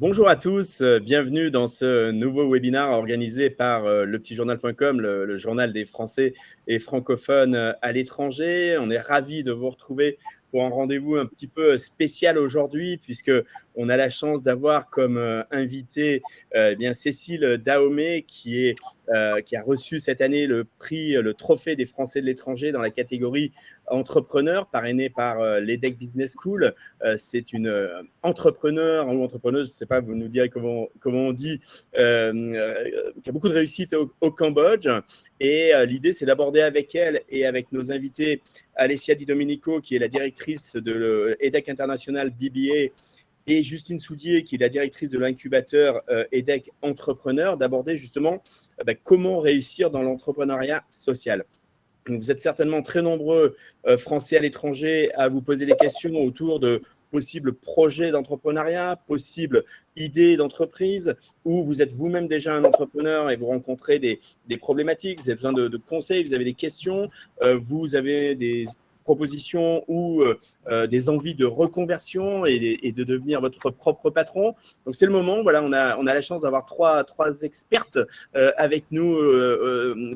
Bonjour à tous, bienvenue dans ce nouveau webinaire organisé par lepetitjournal.com, le journal des Français et francophones à l'étranger. On est ravis de vous retrouver pour un rendez-vous un petit peu spécial aujourd'hui, puisque on a la chance d'avoir comme invité bien Cécile Dahomey, qui a reçu cette année le prix, le trophée des Français de l'étranger dans la catégorie entrepreneur, parrainé par l'EDEC Business School. C'est une entrepreneur ou entrepreneuse, je ne sais pas, vous nous direz comment on dit, qui a beaucoup de réussite au Cambodge. Et l'idée, c'est d'aborder avec elle et avec nos invités, Alessia Di Domenico, qui est la directrice de l'EDEC International BBA, et Justine Soudier, qui est la directrice de l'incubateur EDEC Entrepreneur, d'aborder justement comment réussir dans l'entrepreneuriat social. Vous êtes certainement très nombreux, Français à l'étranger, à vous poser des questions autour de possibles projets d'entrepreneuriat, possibles idées d'entreprise, ou vous êtes vous-même déjà un entrepreneur et vous rencontrez des problématiques, vous avez besoin de conseils, vous avez des questions, vous avez des propositions ou des envies de reconversion et de devenir votre propre patron. Donc, c'est le moment. Voilà, on a la chance d'avoir trois expertes avec nous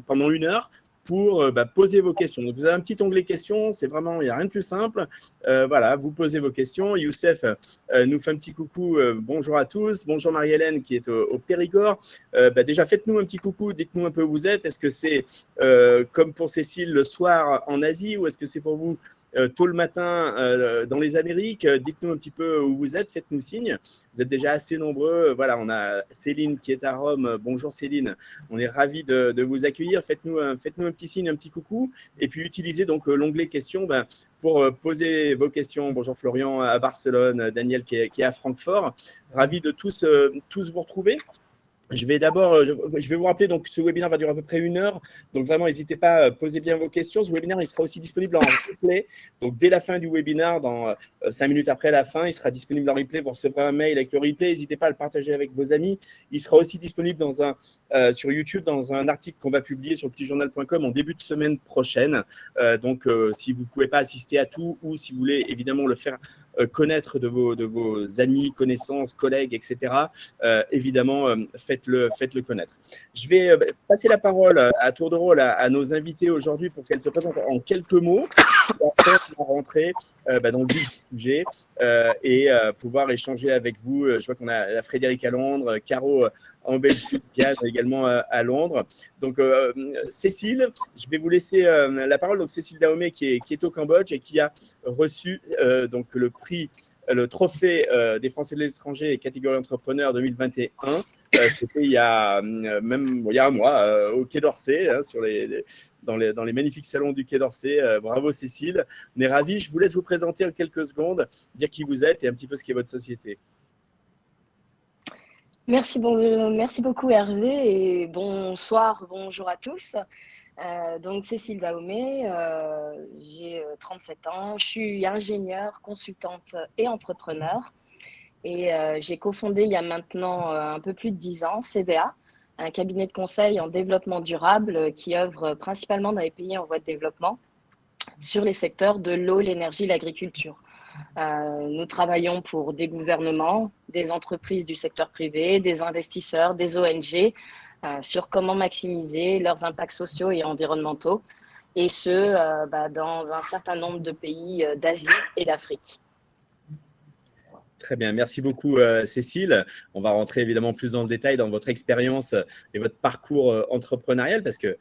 pendant 1 heure pour poser vos questions. Donc, vous avez un petit onglet questions, c'est vraiment, il n'y a rien de plus simple. Voilà, vous posez vos questions. Youssef nous fait un petit coucou, bonjour à tous. Bonjour Marie-Hélène qui est au Périgord. Déjà, faites-nous un petit coucou, dites-nous un peu où vous êtes. Est-ce que c'est comme pour Cécile le soir en Asie ou est-ce que c'est pour vous tôt le matin dans les Amériques? Dites-nous un petit peu où vous êtes, faites-nous signe. Vous êtes déjà assez nombreux. Voilà, on a Céline qui est à Rome. Bonjour Céline, on est ravis de vous accueillir. Faites-nous un petit signe, un petit coucou. Et puis utilisez donc l'onglet questions pour poser vos questions. Bonjour Florian à Barcelone, Daniel qui est à Francfort. Ravi de tous vous retrouver. Je vais vous rappeler, donc ce webinaire va durer à peu près 1 heure. Donc vraiment, n'hésitez pas, posez bien vos questions. Ce webinaire, il sera aussi disponible en replay. Donc dès la fin du webinaire, dans 5 minutes après la fin, il sera disponible en replay. Vous recevrez un mail avec le replay. N'hésitez pas à le partager avec vos amis. Il sera aussi disponible sur YouTube dans un article qu'on va publier sur petitjournal.com en début de semaine prochaine. Donc si vous ne pouvez pas assister à tout ou si vous voulez évidemment le faire connaître de vos amis, connaissances, collègues, etc. Évidemment, faites-le connaître. Je vais passer la parole à tour de rôle à nos invités aujourd'hui pour qu'elles se présentent en quelques mots. Et après, on va rentrer dans le vif du sujet et pouvoir échanger avec vous. Je vois qu'on a Frédéric à Londres, Caro en Belgique, Diane également à Londres. Donc, Cécile, je vais vous laisser la parole. Donc, Cécile Dahomey qui est au Cambodge et qui a reçu donc le prix, le trophée des Français de l'étranger catégorie entrepreneur 2021. C'était il y a un mois au Quai d'Orsay, hein, dans les magnifiques salons du Quai d'Orsay. Bravo Cécile, on est ravis. Je vous laisse vous présenter en quelques secondes, dire qui vous êtes et un petit peu ce qu'est votre société. Merci beaucoup Hervé et bonsoir, bonjour à tous. Donc Cécile Dahomey, j'ai 37 ans, je suis ingénieure, consultante et entrepreneur et j'ai cofondé il y a maintenant un peu plus de 10 ans CBA, un cabinet de conseil en développement durable qui œuvre principalement dans les pays en voie de développement sur les secteurs de l'eau, l'énergie, l'agriculture. Nous travaillons pour des gouvernements, des entreprises du secteur privé, des investisseurs, des ONG, sur comment maximiser leurs impacts sociaux et environnementaux, et ce, dans un certain nombre de pays d'Asie et d'Afrique. Très bien, merci beaucoup Cécile. On va rentrer évidemment plus dans le détail dans votre expérience et votre parcours entrepreneurial parce que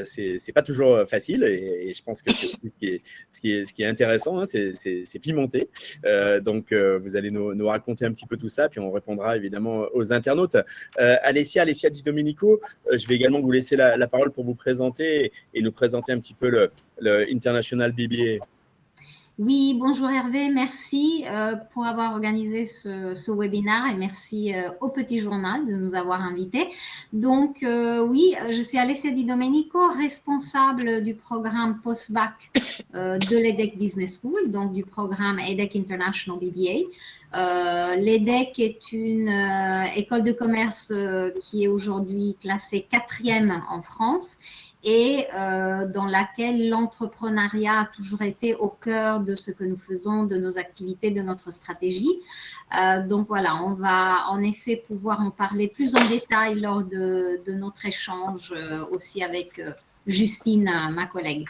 c'est pas toujours facile et je pense que c'est ce qui est intéressant, hein, c'est pimenté. Donc vous allez nous raconter un petit peu tout ça, puis on répondra évidemment aux internautes. Alessia Di Domenico, je vais également vous laisser la parole pour vous présenter et nous présenter un petit peu le International BBA. Oui, bonjour Hervé, merci pour avoir organisé ce webinaire et merci au Petit Journal de nous avoir invités. Donc oui, je suis Alessia Di Domenico, responsable du programme post-bac de l'EDEC Business School, donc du programme EDEC International BBA. L'EDEC est une école de commerce qui est aujourd'hui classée 4e en France et dans laquelle l'entrepreneuriat a toujours été au cœur de ce que nous faisons, de nos activités, de notre stratégie. Donc voilà, on va en effet pouvoir en parler plus en détail lors de notre échange aussi avec Justine, ma collègue.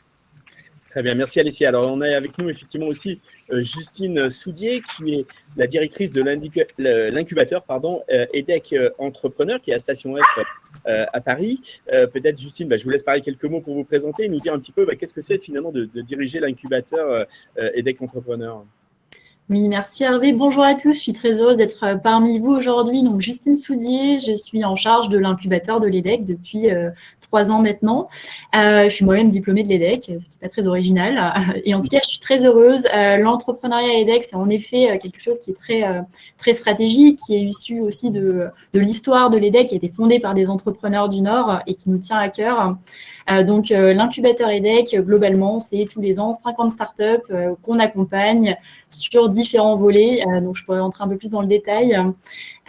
Très bien, merci Alessia. Alors, on a avec nous effectivement aussi Justine Soudier, qui est la directrice de l'incubateur EDEC Entrepreneur, qui est à Station F à Paris. Peut-être, Justine, je vous laisse parler quelques mots pour vous présenter et nous dire un petit peu qu'est-ce que c'est finalement de diriger l'incubateur EDEC Entrepreneur. Oui, merci Hervé. Bonjour à tous, je suis très heureuse d'être parmi vous aujourd'hui. Donc, Justine Soudier, je suis en charge de l'incubateur de l'EDEC depuis 3 ans maintenant. Je suis moi-même diplômée de l'EDEC, ce qui n'est pas très original. Et en tout cas, je suis très heureuse. L'entrepreneuriat à l'EDEC, c'est en effet quelque chose qui est très stratégique, qui est issu aussi de l'histoire de l'EDEC, qui a été fondée par des entrepreneurs du Nord et qui nous tient à cœur. Donc, l'incubateur EDEC, globalement, c'est tous les ans 50 startups qu'on accompagne sur différents volets. Donc, je pourrais rentrer un peu plus dans le détail.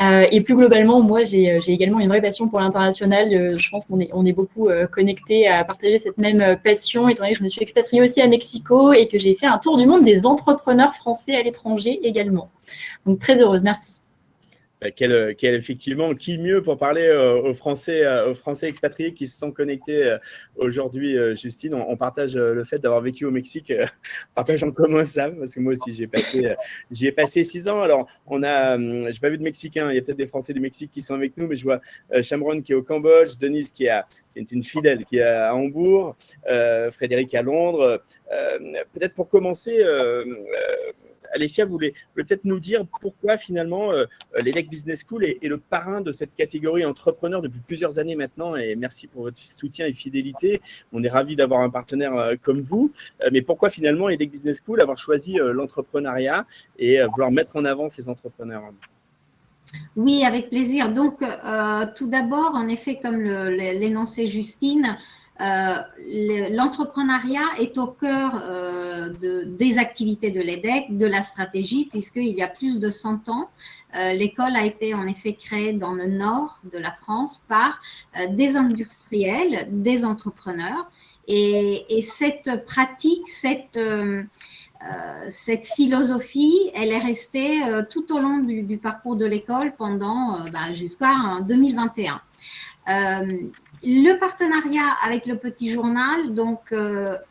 Et plus globalement, moi, j'ai également une vraie passion pour l'international. Je pense qu'on est beaucoup connectés à partager cette même passion, étant donné que je me suis expatriée aussi à Mexico et que j'ai fait un tour du monde des entrepreneurs français à l'étranger également. Donc, très heureuse. Merci. Effectivement, qui mieux pour parler aux Français expatriés qui se sont connectés aujourd'hui, Justine. On partage le fait d'avoir vécu au Mexique, on partage en commun ça, parce que moi aussi j'y ai passé 6 ans. Alors, j'ai pas vu de Mexicains, il y a peut-être des Français du Mexique qui sont avec nous, mais je vois Shamron qui est au Cambodge, Denise qui est une fidèle qui est à Hambourg, Frédéric à Londres. Peut-être pour commencer, Alessia, vous voulez peut-être nous dire pourquoi finalement l'EDEC Business School est le parrain de cette catégorie entrepreneur depuis plusieurs années maintenant, et merci pour votre soutien et fidélité. On est ravis d'avoir un partenaire comme vous, mais pourquoi finalement l'EDEC Business School avoir choisi l'entrepreneuriat et vouloir mettre en avant ces entrepreneurs? Oui, avec plaisir. Donc, tout d'abord, en effet, comme l'énonçait Justine, l'entrepreneuriat est au cœur des activités de l'EDEC, de la stratégie, puisqu'il y a plus de 100 ans, l'école a été en effet créée dans le nord de la France par des industriels, des entrepreneurs. Et cette pratique, cette philosophie, elle est restée tout au long du parcours de l'école jusqu'à 2021. Le partenariat avec le Petit Journal, donc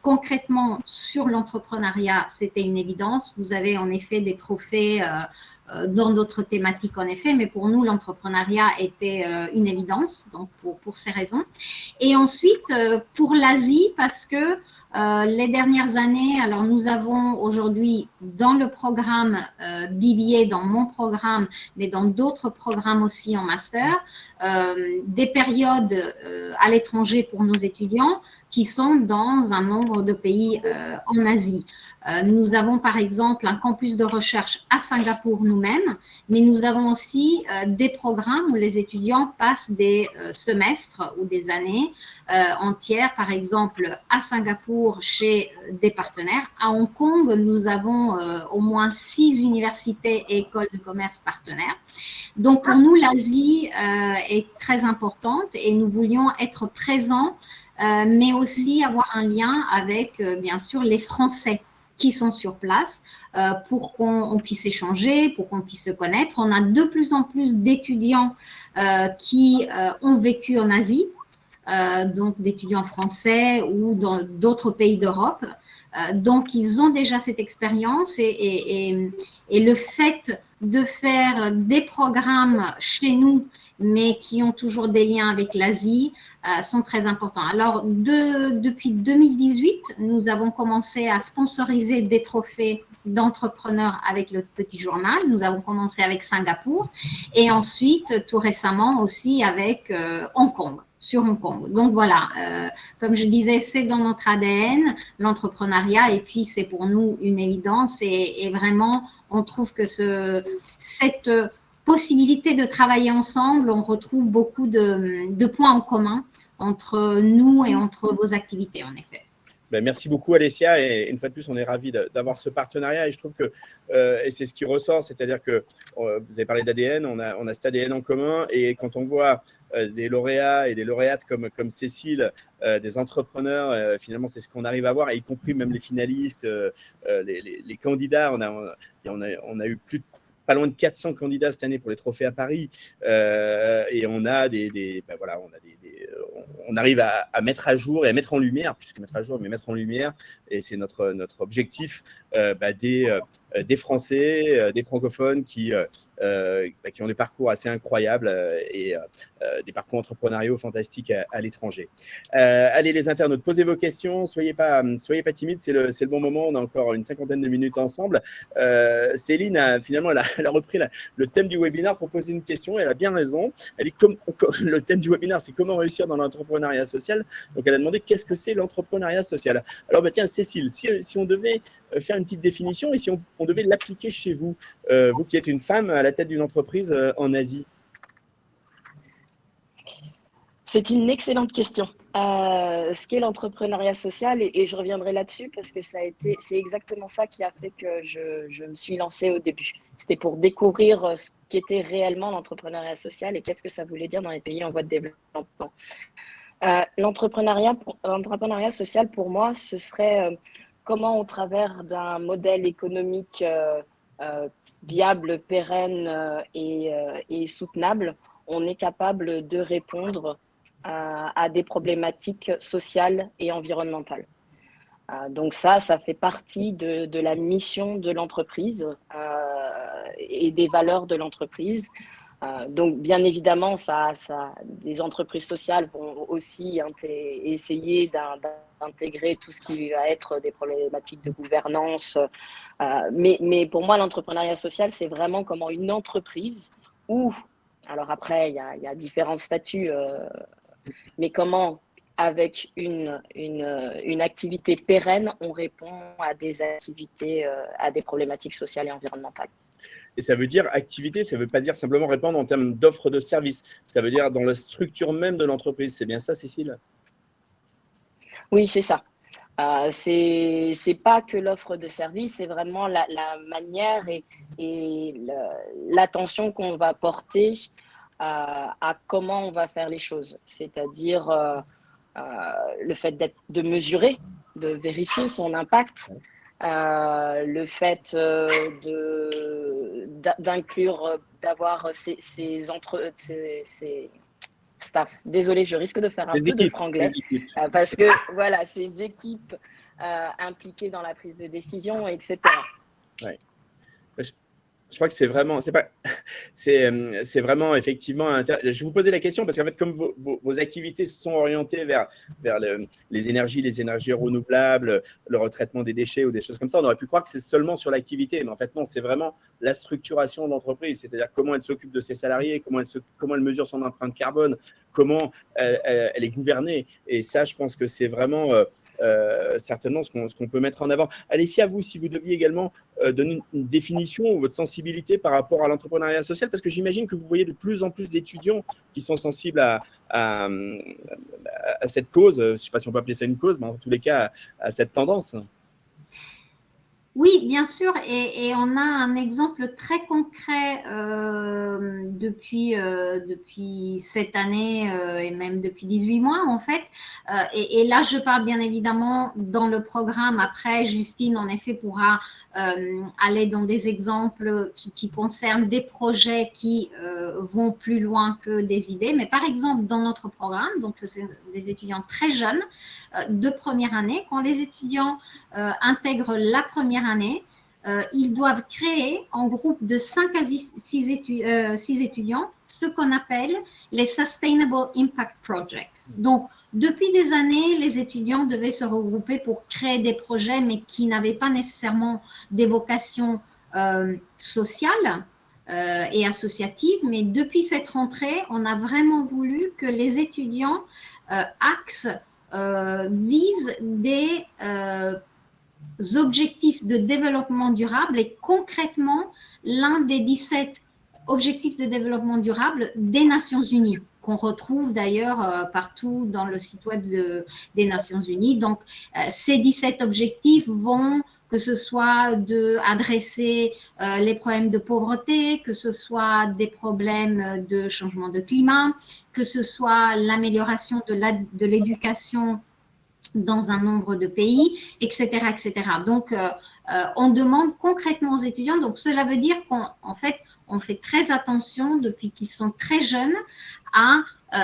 concrètement sur l'entrepreneuriat, c'était une évidence. Vous avez en effet des trophées dans d'autres thématiques en effet, mais pour nous, l'entrepreneuriat était une évidence, donc pour ces raisons. Et ensuite, pour l'Asie, parce que les dernières années, alors nous avons aujourd'hui dans le programme BBA, dans mon programme, mais dans d'autres programmes aussi en master, des périodes à l'étranger pour nos étudiants qui sont dans un nombre de pays en Asie. Nous avons par exemple un campus de recherche à Singapour nous-mêmes, mais nous avons aussi des programmes où les étudiants passent des semestres ou des années entières, par exemple à Singapour chez des partenaires. À Hong Kong, nous avons au moins 6 universités et écoles de commerce partenaires. Donc pour nous, l'Asie est très importante et nous voulions être présents, mais aussi avoir un lien avec, bien sûr, les Français qui sont sur place pour qu'on puisse échanger, pour qu'on puisse se connaître. On a de plus en plus d'étudiants qui ont vécu en Asie, donc d'étudiants français ou dans d'autres pays d'Europe. Donc, ils ont déjà cette expérience et le fait de faire des programmes chez nous, mais qui ont toujours des liens avec l'Asie, sont très importants. Alors, depuis 2018, nous avons commencé à sponsoriser des trophées d'entrepreneurs avec le Petit Journal. Nous avons commencé avec Singapour et ensuite, tout récemment aussi avec Hong Kong. Sur Hong Kong. Donc voilà, comme je disais, c'est dans notre ADN, l'entrepreneuriat, et puis c'est pour nous une évidence et vraiment, on trouve que cette possibilité de travailler ensemble, on retrouve beaucoup de points en commun entre nous et entre vos activités, en effet. Ben, merci beaucoup, Alessia. Et une fois de plus, on est ravis d'avoir ce partenariat. Et je trouve que, et c'est ce qui ressort, c'est-à-dire que vous avez parlé d'ADN, on a cet ADN en commun. Et quand on voit des lauréats et des lauréates comme Cécile, des entrepreneurs, finalement, c'est ce qu'on arrive à voir, y compris même les finalistes, les candidats. On a eu pas loin de 400 candidats cette année pour les trophées à Paris. Et on a on arrive à mettre à jour et à mettre en lumière, puisque mettre à jour, mais mettre en lumière, et c'est notre objectif, des Français, des francophones qui ont des parcours assez incroyables et des parcours entrepreneuriaux fantastiques à l'étranger. Allez, les internautes, posez vos questions, soyez pas timides, c'est le bon moment, on a encore une 50aine de minutes ensemble. Céline, elle a repris le thème du webinaire pour poser une question, et elle a bien raison. Elle dit le thème du webinaire, c'est comment réussir dans l'entrepreneuriat social. Donc, elle a demandé qu'est-ce que c'est l'entrepreneuriat social. Alors, tiens, Cécile, si on devait faire une petite définition et si on devait l'appliquer chez vous, vous qui êtes une femme à la tête d'une entreprise en Asie. C'est une excellente question. Ce qu'est l'entrepreneuriat social, et je reviendrai là-dessus parce que c'est exactement ça qui a fait que je me suis lancée au début. C'était pour découvrir ce qu'était réellement l'entrepreneuriat social et qu'est-ce que ça voulait dire dans les pays en voie de développement. L'entrepreneuriat social, pour moi, ce serait comment, au travers d'un modèle économique viable, pérenne et soutenable, on est capable de répondre à des problématiques sociales et environnementales. Donc ça fait partie de la mission de l'entreprise et des valeurs de l'entreprise. Donc, bien évidemment, des entreprises sociales vont aussi essayer d'intégrer tout ce qui va être des problématiques de gouvernance. Mais pour moi, l'entrepreneuriat social, c'est vraiment comment une entreprise alors après, il y a différents statuts, mais comment, avec une activité pérenne, on répond à des activités, à des problématiques sociales et environnementales. Et ça veut dire activité, ça ne veut pas dire simplement répondre en termes d'offres de services. Ça veut dire dans la structure même de l'entreprise. C'est bien ça, Cécile? Oui, c'est ça. C'est pas que l'offre de service, c'est vraiment la manière et l'attention qu'on va porter à comment on va faire les choses. C'est-à-dire le fait de mesurer, de vérifier son impact, le fait d'inclure, d'avoir ces staff. Désolée, je risque de faire un peu de franglais parce que voilà, ces équipes impliquées dans la prise de décision, etc. Ouais. Je crois que c'est vraiment effectivement intéressant. Je vous posais la question parce qu'en fait, comme vos activités sont orientées vers les énergies renouvelables, le retraitement des déchets ou des choses comme ça, on aurait pu croire que c'est seulement sur l'activité, mais en fait non, c'est vraiment la structuration de l'entreprise, c'est-à-dire comment elle s'occupe de ses salariés, comment elle mesure son empreinte carbone, comment elle est gouvernée. Et ça, je pense que c'est vraiment certainement ce qu'on peut mettre en avant. Alessia, vous, si vous deviez également donner une définition ou votre sensibilité par rapport à l'entrepreneuriat social, parce que j'imagine que vous voyez de plus en plus d'étudiants qui sont sensibles à cette cause, je ne sais pas si on peut appeler ça une cause, mais en tous les cas à cette tendance. Oui, bien sûr, et on a un exemple très concret depuis cette année et même depuis 18 mois en fait. Et là, je parle bien évidemment dans le programme. Après, Justine, en effet, pourra aller dans des exemples qui concernent des projets qui vont plus loin que des idées. Mais par exemple, dans notre programme, donc ce sont des étudiants très jeunes de première année, quand les étudiants intègrent la première année, ils doivent créer en groupe de 5 à 6 étudiants ce qu'on appelle les Sustainable Impact Projects. Donc, depuis des années, les étudiants devaient se regrouper pour créer des projets, mais qui n'avaient pas nécessairement des vocations sociales et associatives. Mais depuis cette rentrée, on a vraiment voulu que les étudiants visent des objectifs de développement durable et concrètement l'un des 17 objectifs de développement durable des Nations Unies. qu'on retrouve d'ailleurs partout dans le site web des Nations Unies. Donc, ces 17 objectifs vont, que ce soit d'adresser les problèmes de pauvreté, que ce soit des problèmes de changement de climat, que ce soit l'amélioration de l'éducation dans un nombre de pays, etc., etc. Donc, on demande concrètement aux étudiants, donc cela veut dire qu'en fait, on fait très attention depuis qu'ils sont très jeunes à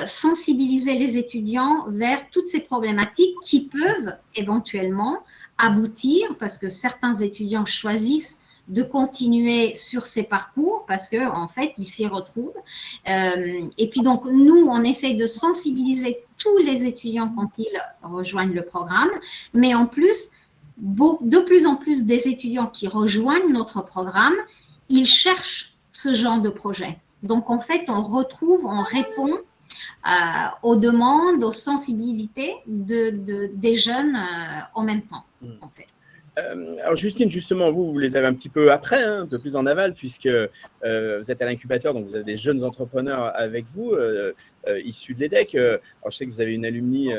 sensibiliser les étudiants vers toutes ces problématiques qui peuvent éventuellement aboutir, parce que certains étudiants choisissent de continuer sur ces parcours parce que en fait ils s'y retrouvent. Et puis donc nous on essaye de sensibiliser tous les étudiants quand ils rejoignent le programme, mais en plus de plus en plus des étudiants qui rejoignent notre programme, ils cherchent ce genre de projet. Donc en fait on répond aux demandes, aux sensibilités des jeunes en même temps en fait. Alors Justine, justement, vous les avez un petit peu après, hein, un peu plus en aval, puisque vous êtes à l'incubateur, donc vous avez des jeunes entrepreneurs avec vous, issus de l'EDEC. Alors je sais que vous avez une alumni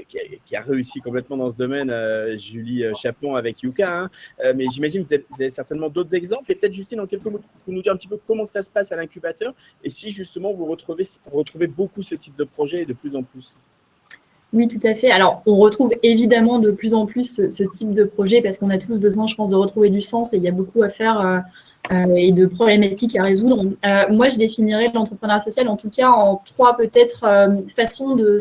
qui a réussi complètement dans ce domaine, Julie Chaplon avec Yuka, hein, mais j'imagine que vous avez certainement d'autres exemples. Et peut-être Justine, en quelques mots, vous nous dire un petit peu comment ça se passe à l'incubateur et si justement vous retrouvez beaucoup ce type de projet et de plus en plus. Oui, tout à fait. Alors, on retrouve évidemment de plus en plus ce type de projet parce qu'on a tous besoin, je pense, de retrouver du sens et il y a beaucoup à faire et de problématiques à résoudre. Moi, je définirais l'entrepreneuriat social, en tout cas, en 3 peut-être façons de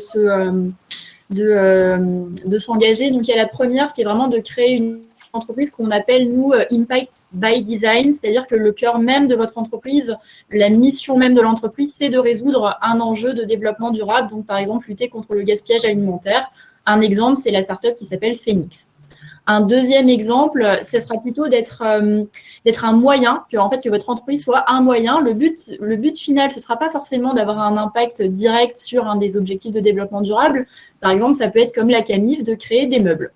s'engager. Donc, il y a la première qui est vraiment de créer une entreprise qu'on appelle, nous, Impact by Design, c'est-à-dire que le cœur même de votre entreprise, la mission même de l'entreprise, c'est de résoudre un enjeu de développement durable, donc par exemple lutter contre le gaspillage alimentaire. Un exemple, c'est la start-up qui s'appelle Phoenix. Un deuxième exemple, ce sera plutôt d'être un moyen, que votre entreprise soit un moyen. Le but final, ce ne sera pas forcément d'avoir un impact direct sur un des objectifs de développement durable. Par exemple, ça peut être comme la Camif, de créer des meubles.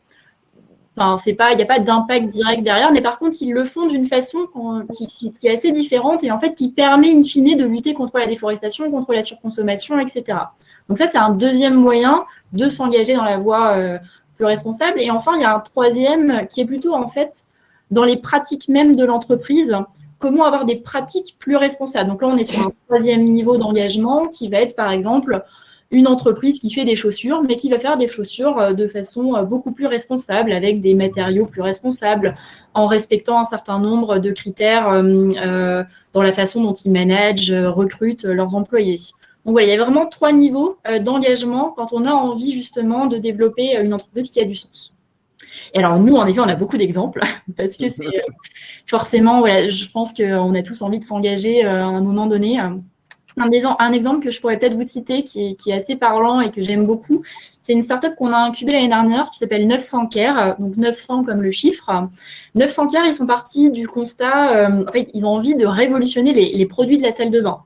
Enfin, il n'y a pas d'impact direct derrière, mais par contre, ils le font d'une façon qui est assez différente et en fait qui permet in fine de lutter contre la déforestation, contre la surconsommation, etc. Donc ça, c'est un deuxième moyen de s'engager dans la voie plus responsable. Et enfin, il y a un troisième qui est plutôt en fait dans les pratiques même de l'entreprise. Comment avoir des pratiques plus responsables. Donc là, on est sur un troisième niveau d'engagement qui va être par exemple une entreprise qui fait des chaussures, mais qui va faire des chaussures de façon beaucoup plus responsable, avec des matériaux plus responsables, en respectant un certain nombre de critères dans la façon dont ils managent, recrutent leurs employés. Donc voilà, il y a vraiment 3 niveaux d'engagement quand on a envie justement de développer une entreprise qui a du sens. Et alors nous, en effet, on a beaucoup d'exemples, parce que c'est forcément, voilà, je pense qu'on a tous envie de s'engager à un moment donné. Un exemple que je pourrais peut-être vous citer qui est assez parlant et que j'aime beaucoup, c'est une startup qu'on a incubée l'année dernière qui s'appelle 900 Care, donc 900 comme le chiffre. 900 Care, ils sont partis du constat, en fait, ils ont envie de révolutionner les produits de la salle de bain.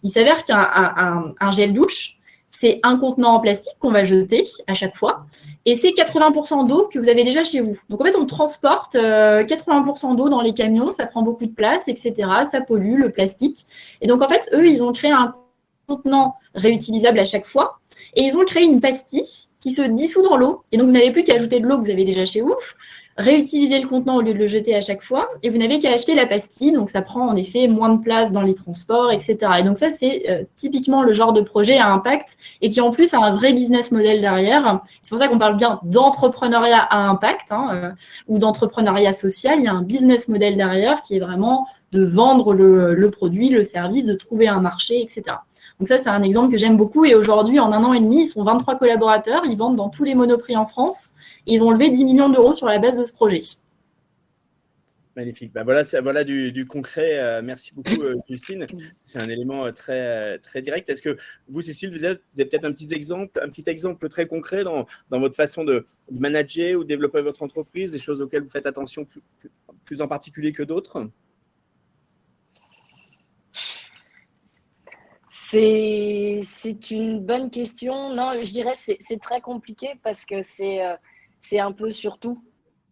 Il s'avère qu'un gel douche, c'est un contenant en plastique qu'on va jeter à chaque fois et c'est 80% d'eau que vous avez déjà chez vous. Donc en fait, on transporte 80% d'eau dans les camions, ça prend beaucoup de place, etc. Ça pollue le plastique. Et donc en fait, eux, ils ont créé un contenant réutilisable à chaque fois et ils ont créé une pastille qui se dissout dans l'eau. Et donc vous n'avez plus qu'à ajouter de l'eau que vous avez déjà chez vous, réutiliser le contenant au lieu de le jeter à chaque fois et vous n'avez qu'à acheter la pastille. Donc ça prend en effet moins de place dans les transports, etc. Et donc ça, c'est typiquement le genre de projet à impact et qui en plus a un vrai business model derrière. C'est pour ça qu'on parle bien d'entrepreneuriat à impact ou d'entrepreneuriat social. Il y a un business model derrière qui est vraiment de vendre le produit, le service, de trouver un marché, etc. Donc ça, c'est un exemple que j'aime beaucoup. Et aujourd'hui, en 1 an et demi, ils sont 23 collaborateurs. Ils vendent dans tous les Monoprix en France. Et ils ont levé 10 millions d'euros sur la base de ce projet. Magnifique. Voilà du concret. Merci beaucoup, Justine. C'est un élément très, très direct. Est-ce que vous, Cécile, vous avez peut-être un petit exemple très concret dans votre façon de manager ou de développer votre entreprise, des choses auxquelles vous faites attention plus en particulier que d'autres? C'est une bonne question. Non, je dirais c'est très compliqué parce que c'est un peu sur tout.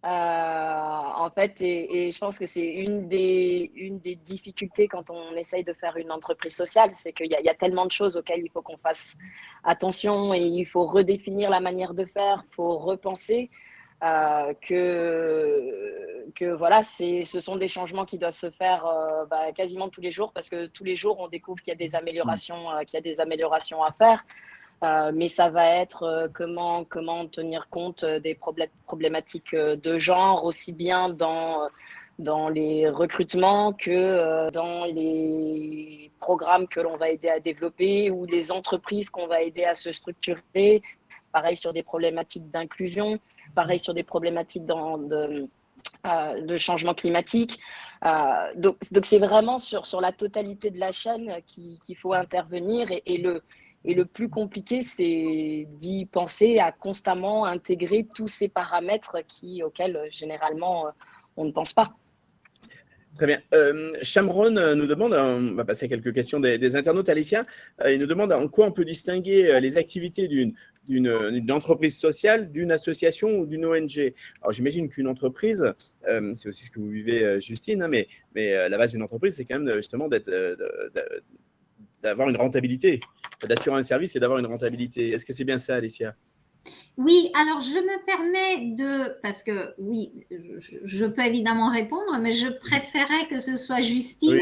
En fait, et je pense que c'est une des difficultés quand on essaye de faire une entreprise sociale, c'est qu'il y a tellement de choses auxquelles il faut qu'on fasse attention et il faut redéfinir la manière de faire, il faut repenser que voilà, ce sont des changements qui doivent se faire quasiment tous les jours parce que tous les jours, on découvre qu'il y a des améliorations à faire. Mais ça va être comment tenir compte des problématiques de genre, aussi bien dans les recrutements que dans les programmes que l'on va aider à développer ou les entreprises qu'on va aider à se structurer. Pareil sur des problématiques d'inclusion, pareil sur des problématiques de changement climatique. Donc c'est vraiment sur la totalité de la chaîne qu'il faut intervenir et le plus compliqué, c'est d'y penser à constamment intégrer tous ces paramètres auxquels généralement on ne pense pas. Très bien. Shamron nous demande, on va passer à quelques questions des internautes, Alicia, il nous demande en quoi on peut distinguer les activités d'une entreprise sociale, d'une association ou d'une ONG. Alors j'imagine qu'une entreprise, c'est aussi ce que vous vivez Justine, hein, mais la base d'une entreprise, c'est quand même justement d'avoir une rentabilité, d'assurer un service et d'avoir une rentabilité. Est-ce que c'est bien ça, Alicia ? Oui, alors je me permets parce que oui, je peux évidemment répondre, mais je préférais que ce soit Justine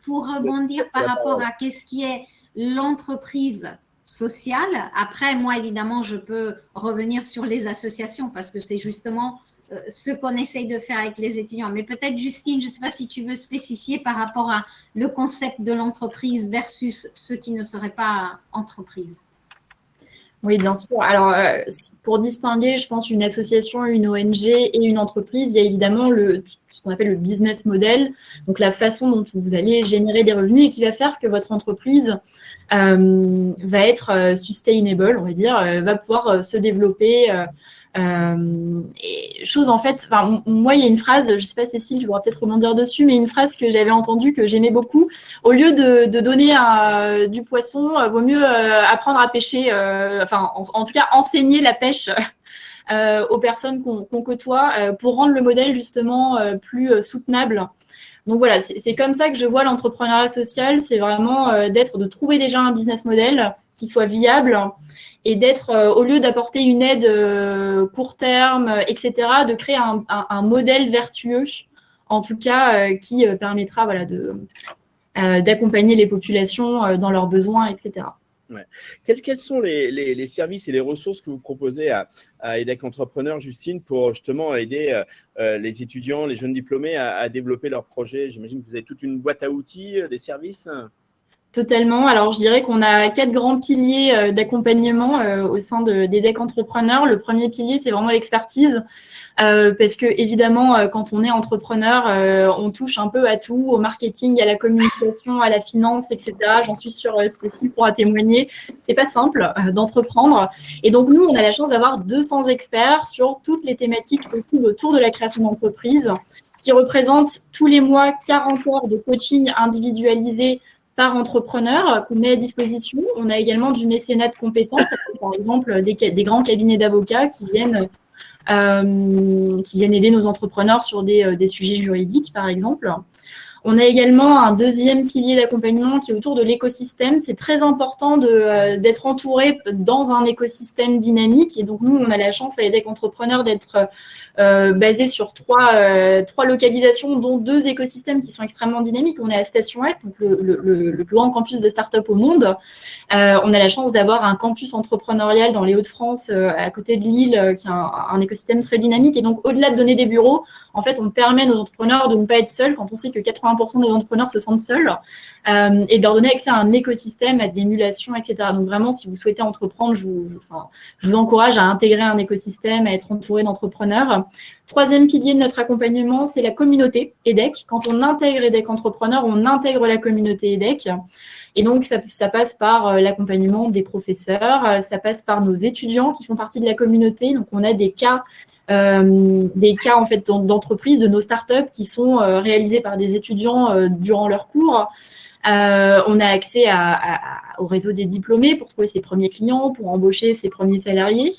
pour rebondir par rapport à qu'est-ce qui est l'entreprise sociale. Après, moi, évidemment, je peux revenir sur les associations parce que c'est justement ce qu'on essaye de faire avec les étudiants. Mais peut-être, Justine, je ne sais pas si tu veux spécifier par rapport à le concept de l'entreprise versus ce qui ne serait pas entreprise. Oui, bien sûr. Alors, pour distinguer, je pense, une association, une ONG et une entreprise, il y a évidemment ce qu'on appelle le business model, donc la façon dont vous allez générer des revenus et qui va faire que votre entreprise va être sustainable, on va dire, va pouvoir se développer. Et chose en fait, moi il y a une phrase, je ne sais pas Cécile, tu pourras peut-être rebondir dessus, mais une phrase que j'avais entendue, que j'aimais beaucoup, au lieu de donner du poisson, vaut mieux apprendre à pêcher, en tout cas enseigner la pêche aux personnes qu'on côtoie pour rendre le modèle justement plus soutenable. Donc voilà, c'est comme ça que je vois l'entrepreneuriat social, c'est vraiment de trouver déjà un business model qui soit viable et d'être, au lieu d'apporter une aide court terme, etc., de créer un modèle vertueux, en tout cas, qui permettra d'accompagner les populations dans leurs besoins, etc. Ouais. Quels sont les services et les ressources que vous proposez à EDHEC Entrepreneurs, Justine, pour justement aider les étudiants, les jeunes diplômés à développer leurs projets? J'imagine que vous avez toute une boîte à outils, des services. Totalement. Alors, je dirais qu'on a 4 grands piliers d'accompagnement au sein d'EDHEC Entrepreneurs. Le premier pilier, c'est vraiment l'expertise. Parce que évidemment, quand on est entrepreneur, on touche un peu à tout, au marketing, à la communication, à la finance, etc. J'en suis sûre, Cécile pourra témoigner. C'est pas simple d'entreprendre. Et donc, nous, on a la chance d'avoir 200 experts sur toutes les thématiques possibles autour de la création d'entreprise, ce qui représente tous les mois 40 heures de coaching individualisé par entrepreneur qu'on met à disposition. On a également du mécénat de compétences, par exemple des grands cabinets d'avocats qui viennent aider nos entrepreneurs sur des sujets juridiques, par exemple. On a également un deuxième pilier d'accompagnement qui est autour de l'écosystème. C'est très important d'être entouré dans un écosystème dynamique. Et donc, nous, on a la chance à EDHEC Entrepreneurs d'être basé sur trois localisations, dont 2 écosystèmes qui sont extrêmement dynamiques. On est à Station F, donc le plus grand campus de start-up au monde. On a la chance d'avoir un campus entrepreneurial dans les Hauts-de-France, à côté de Lille, qui a un écosystème très dynamique. Et donc, au-delà de donner des bureaux, en fait, on permet à nos entrepreneurs de ne pas être seuls quand on sait que 80% des entrepreneurs se sentent seuls et de leur donner accès à un écosystème, à de l'émulation, etc. Donc, vraiment, si vous souhaitez entreprendre, je vous encourage à intégrer un écosystème, à être entouré d'entrepreneurs. Troisième pilier de notre accompagnement, c'est la communauté EDHEC. Quand on intègre EDHEC Entrepreneurs, on intègre la communauté EDHEC. Et donc, ça passe par l'accompagnement des professeurs, ça passe par nos étudiants qui font partie de la communauté. Donc, on a des cas en fait d'entreprises, de nos startups qui sont réalisés par des étudiants durant leurs cours. On a accès au réseau des diplômés pour trouver ses premiers clients, pour embaucher ses premiers salariés.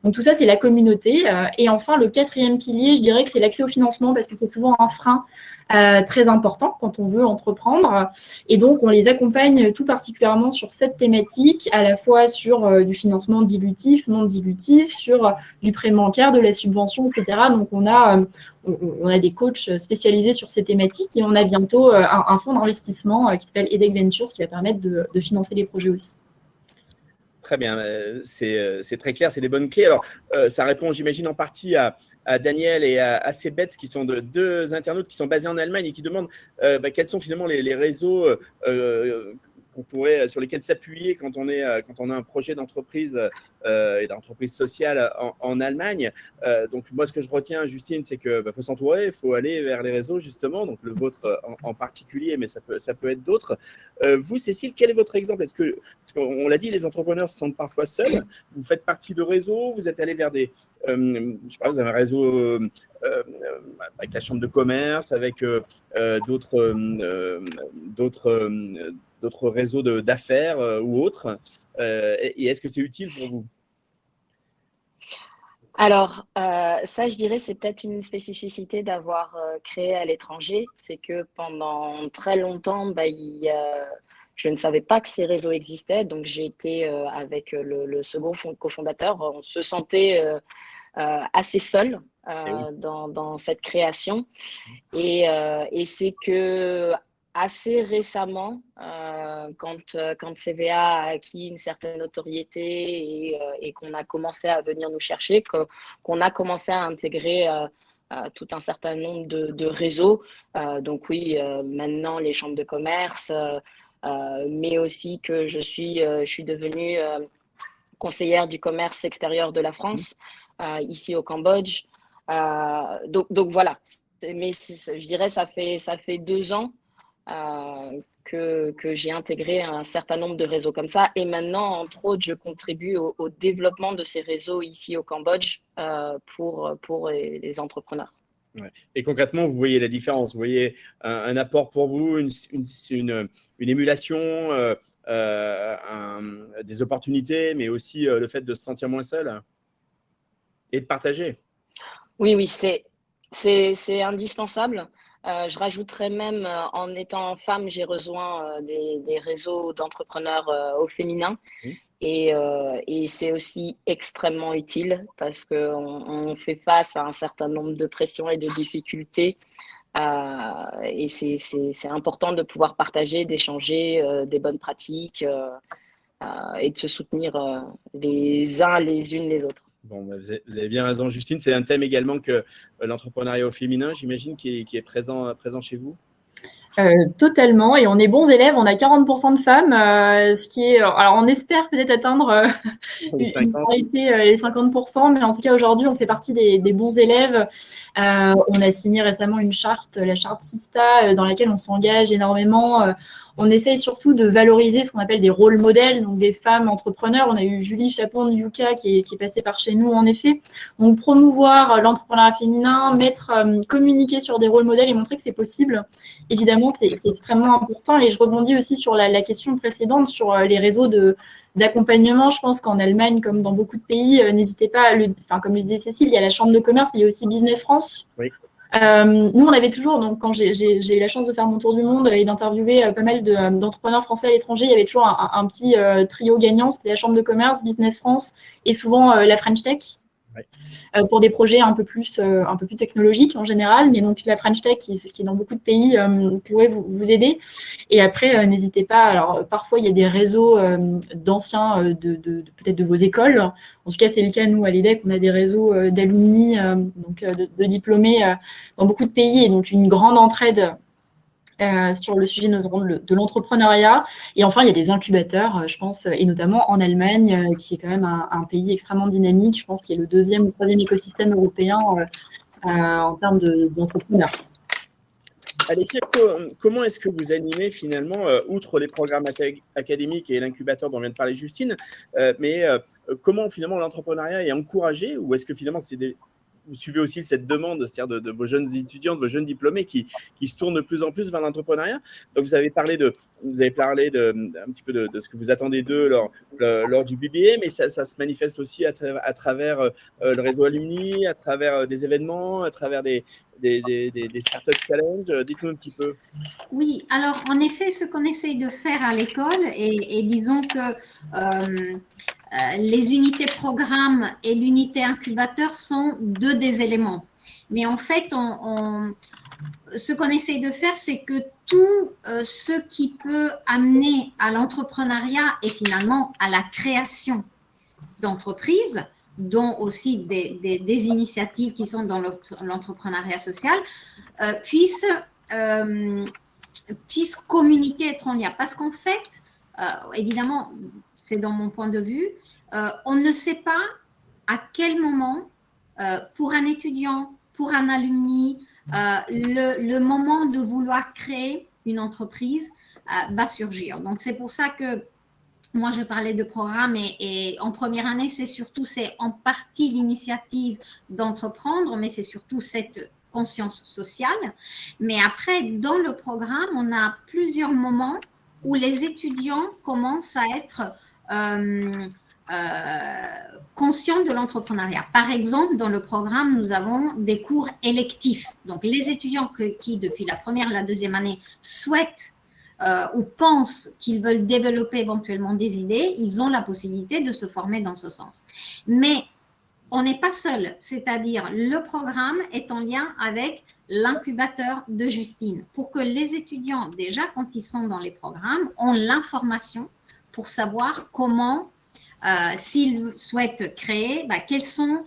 Donc tout ça, c'est la communauté. Et enfin, le quatrième pilier, je dirais que c'est l'accès au financement parce que c'est souvent un frein très important quand on veut entreprendre. Et donc, on les accompagne tout particulièrement sur cette thématique, à la fois sur du financement dilutif, non dilutif, sur du prêt bancaire, de la subvention, etc. Donc, on a des coachs spécialisés sur ces thématiques et on a bientôt un fonds d'investissement qui s'appelle EDEC Ventures qui va permettre de financer les projets aussi. Très bien, c'est très clair, c'est des bonnes clés. Alors, ça répond, j'imagine, en partie à Daniel et à Sebets, qui sont deux internautes qui sont basés en Allemagne et qui demandent quels sont finalement les réseaux sur lesquels s'appuyer quand on a un projet d'entreprise et d'entreprise sociale en Allemagne. Donc, moi, ce que je retiens, Justine, c'est qu'il faut s'entourer, il faut aller vers les réseaux, justement, donc le vôtre en particulier, mais ça peut être d'autres. Vous, Cécile, quel est votre exemple? Parce qu'on l'a dit, les entrepreneurs se sentent parfois seuls. Vous faites partie de réseaux, vous êtes allé vers des… je sais pas, vous avez un réseau avec la chambre de commerce, avec d'autres réseaux d'affaires ou autres. Et est-ce que c'est utile pour vous? Alors, ça, je dirais, c'est peut-être une spécificité d'avoir créé à l'étranger. C'est que pendant très longtemps, je ne savais pas que ces réseaux existaient. Donc, j'ai été avec le second cofondateur. On se sentait assez seul dans cette création. Et c'est que assez récemment, quand CVA a acquis une certaine notoriété et qu'on a commencé à venir nous chercher, qu'on a commencé à intégrer tout un certain nombre de réseaux. Donc oui, maintenant les chambres de commerce, mais aussi que je suis devenue conseillère du commerce extérieur de la France, ici au Cambodge. Donc voilà, mais je dirais ça fait 2 ans que j'ai intégré un certain nombre de réseaux comme ça. Et maintenant, entre autres, je contribue au développement de ces réseaux ici au Cambodge pour les entrepreneurs. Ouais. Et concrètement, vous voyez la différence? Vous voyez un apport pour vous, une émulation, des opportunités, mais aussi le fait de se sentir moins seul et de partager? Oui, c'est indispensable. Je rajouterais même, en étant femme, j'ai rejoint des réseaux d'entrepreneurs au féminin. Et c'est aussi extrêmement utile parce qu'on fait face à un certain nombre de pressions et de difficultés. Et c'est important de pouvoir partager, d'échanger des bonnes pratiques et de se soutenir les uns les unes les autres. Bon, vous avez bien raison, Justine. C'est un thème également que l'entrepreneuriat au féminin, j'imagine, qui est présent chez vous. Totalement, et on est bons élèves, on a 40% de femmes, ce qui est… Alors, on espère peut-être atteindre une parité, les 50%, mais en tout cas, aujourd'hui, on fait partie des bons élèves. On a signé récemment une charte, la charte Sista, dans laquelle on s'engage énormément. On essaye surtout de valoriser ce qu'on appelle des rôles modèles, donc des femmes entrepreneurs. On a eu Julie Chapon de Yuka qui est passée par chez nous, en effet. Donc, promouvoir l'entrepreneuriat féminin, communiquer sur des rôles modèles et montrer que c'est possible. Évidemment, c'est extrêmement important. Et je rebondis aussi sur la question précédente, sur les réseaux d'accompagnement. Je pense qu'en Allemagne, comme dans beaucoup de pays, n'hésitez pas comme le disait Cécile, il y a la Chambre de commerce, mais il y a aussi Business France. Oui. Nous, on avait toujours, donc quand j'ai eu la chance de faire mon tour du monde et d'interviewer pas mal d'entrepreneurs français à l'étranger, il y avait toujours un petit trio gagnant, c'était la Chambre de commerce, Business France et souvent la French Tech. Ouais. Pour des projets un peu plus technologiques en général, mais donc la French Tech qui est dans beaucoup de pays pourrait vous aider. Et après, n'hésitez pas. Alors parfois il y a des réseaux d'anciens peut-être de vos écoles. En tout cas, c'est le cas nous à l'EDEC. On a des réseaux d'alumni, de diplômés dans beaucoup de pays, et donc une grande entraide sur le sujet de l'entrepreneuriat. Et enfin, il y a des incubateurs, je pense, et notamment en Allemagne, qui est quand même un pays extrêmement dynamique. Je pense qu'il est le 2e ou 3e écosystème européen en termes d'entrepreneurs. Alexia, comment est-ce que vous animez finalement, outre les programmes académiques et l'incubateur dont vient de parler Justine, mais comment finalement l'entrepreneuriat est encouragé, ou est-ce que finalement c'est vous suivez aussi cette demande, c'est-à-dire de vos jeunes étudiants, de vos jeunes diplômés qui se tournent de plus en plus vers l'entrepreneuriat. Donc, vous avez parlé un petit peu de ce que vous attendez d'eux lors du BBA, mais ça se manifeste aussi à travers le réseau Alumni, à travers des événements, à travers des startup challenge. Dites-nous un petit peu. Oui, alors en effet, ce qu'on essaye de faire à l'école, et disons que les unités programme et l'unité incubateur sont deux des éléments. Mais en fait, ce qu'on essaye de faire, c'est que tout ce qui peut amener à l'entrepreneuriat et finalement à la création d'entreprises, dont aussi des initiatives qui sont dans l'entrepreneuriat social, puissent communiquer, être en lien. Parce qu'en fait, évidemment, c'est dans mon point de vue, on ne sait pas à quel moment, pour un étudiant, pour un alumni, le moment de vouloir créer une entreprise va surgir. Donc, c'est pour ça que moi, je parlais de programme et en première année, c'est en partie l'initiative d'entreprendre, mais c'est surtout cette conscience sociale. Mais après, dans le programme, on a plusieurs moments où les étudiants commencent à être conscients de l'entrepreneuriat. Par exemple, dans le programme, nous avons des cours électifs. Donc, les étudiants qui, depuis la première et la deuxième année, souhaitent ou pensent qu'ils veulent développer éventuellement des idées, ils ont la possibilité de se former dans ce sens. Mais on n'est pas seul, c'est-à-dire le programme est en lien avec l'incubateur de Justine pour que les étudiants, déjà quand ils sont dans les programmes, ont l'information pour savoir comment, s'ils souhaitent créer, quelles sont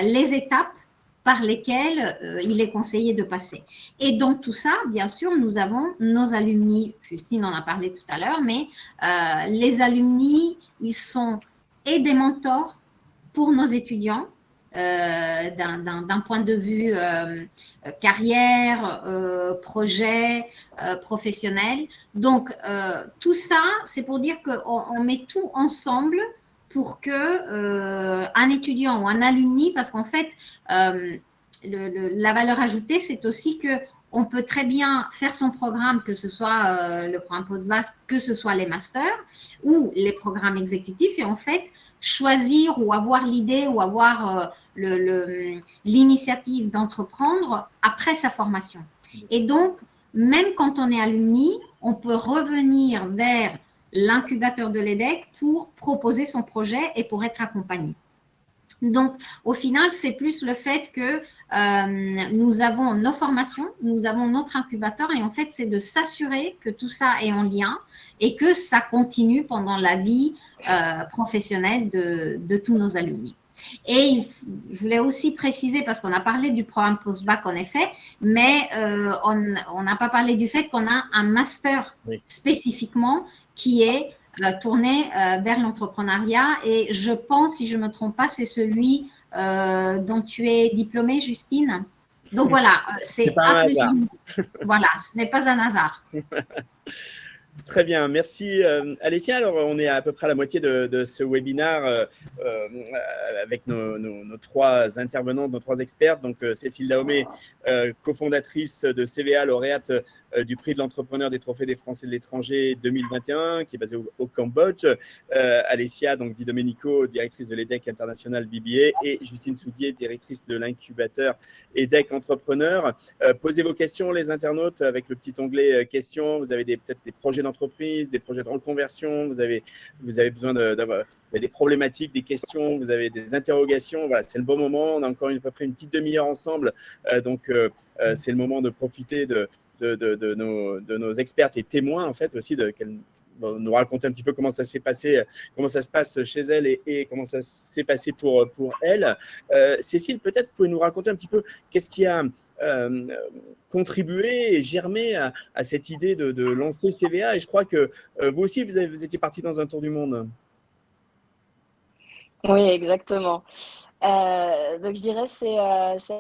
les étapes par lesquelles il est conseillé de passer. Et dans tout ça, bien sûr, nous avons nos alumni, Justine en a parlé tout à l'heure, mais les alumni, ils sont et des mentors pour nos étudiants, d'un point de vue carrière, projet, professionnel. Donc, tout ça, c'est pour dire qu'on met tout ensemble pour que un étudiant ou un alumni, parce qu'en fait, la valeur ajoutée, c'est aussi que on peut très bien faire son programme, que ce soit le programme post-bac, que ce soit les masters ou les programmes exécutifs, et en fait, choisir ou avoir l'idée ou avoir l'initiative d'entreprendre après sa formation. Et donc, même quand on est alumni, on peut revenir vers l'incubateur de l'EDEC pour proposer son projet et pour être accompagné. Donc, au final, c'est plus le fait que nous avons nos formations, nous avons notre incubateur et en fait, c'est de s'assurer que tout ça est en lien et que ça continue pendant la vie professionnelle de tous nos alumni. Et je voulais aussi préciser, parce qu'on a parlé du programme post-bac en effet, mais on n'a pas parlé du fait qu'on a un master spécifiquement qui est tourné vers l'entrepreneuriat. Et je pense, si je ne me trompe pas, c'est celui dont tu es diplômée, Justine. Donc voilà, c'est pas un hasard. Voilà, ce n'est pas un hasard. Très bien, merci Alessia. Alors, on est à peu près à la moitié de ce webinaire avec nos trois intervenantes, nos trois expertes. Donc, Cécile Dahomey, cofondatrice de CVA, lauréate du prix de l'entrepreneur des trophées des Français de l'étranger 2021, qui est basée au Cambodge. Alessia, donc Di Domenico, directrice de l'EDEC International BBA, et Justine Soudier, directrice de l'incubateur EDEC Entrepreneur. Posez vos questions, les internautes, avec le petit onglet questions. Vous avez peut-être des projets d'entreprise, des projets de reconversion, vous avez besoin d'avoir des problématiques, des questions, vous avez des interrogations. Voilà, c'est le bon moment. On a encore à peu près une petite demi-heure ensemble. Donc, c'est le moment de profiter de nos expertes et témoins, en fait, aussi, qu'elles nous raconter un petit peu comment ça s'est passé, comment ça se passe chez elles et comment ça s'est passé pour elles. Cécile, peut-être, vous pouvez nous raconter un petit peu qu'est-ce qui a contribué et germé à cette idée de lancer CVA. Et je crois que vous aussi, vous étiez partie dans un tour du monde. Oui, exactement. Donc, je dirais c'est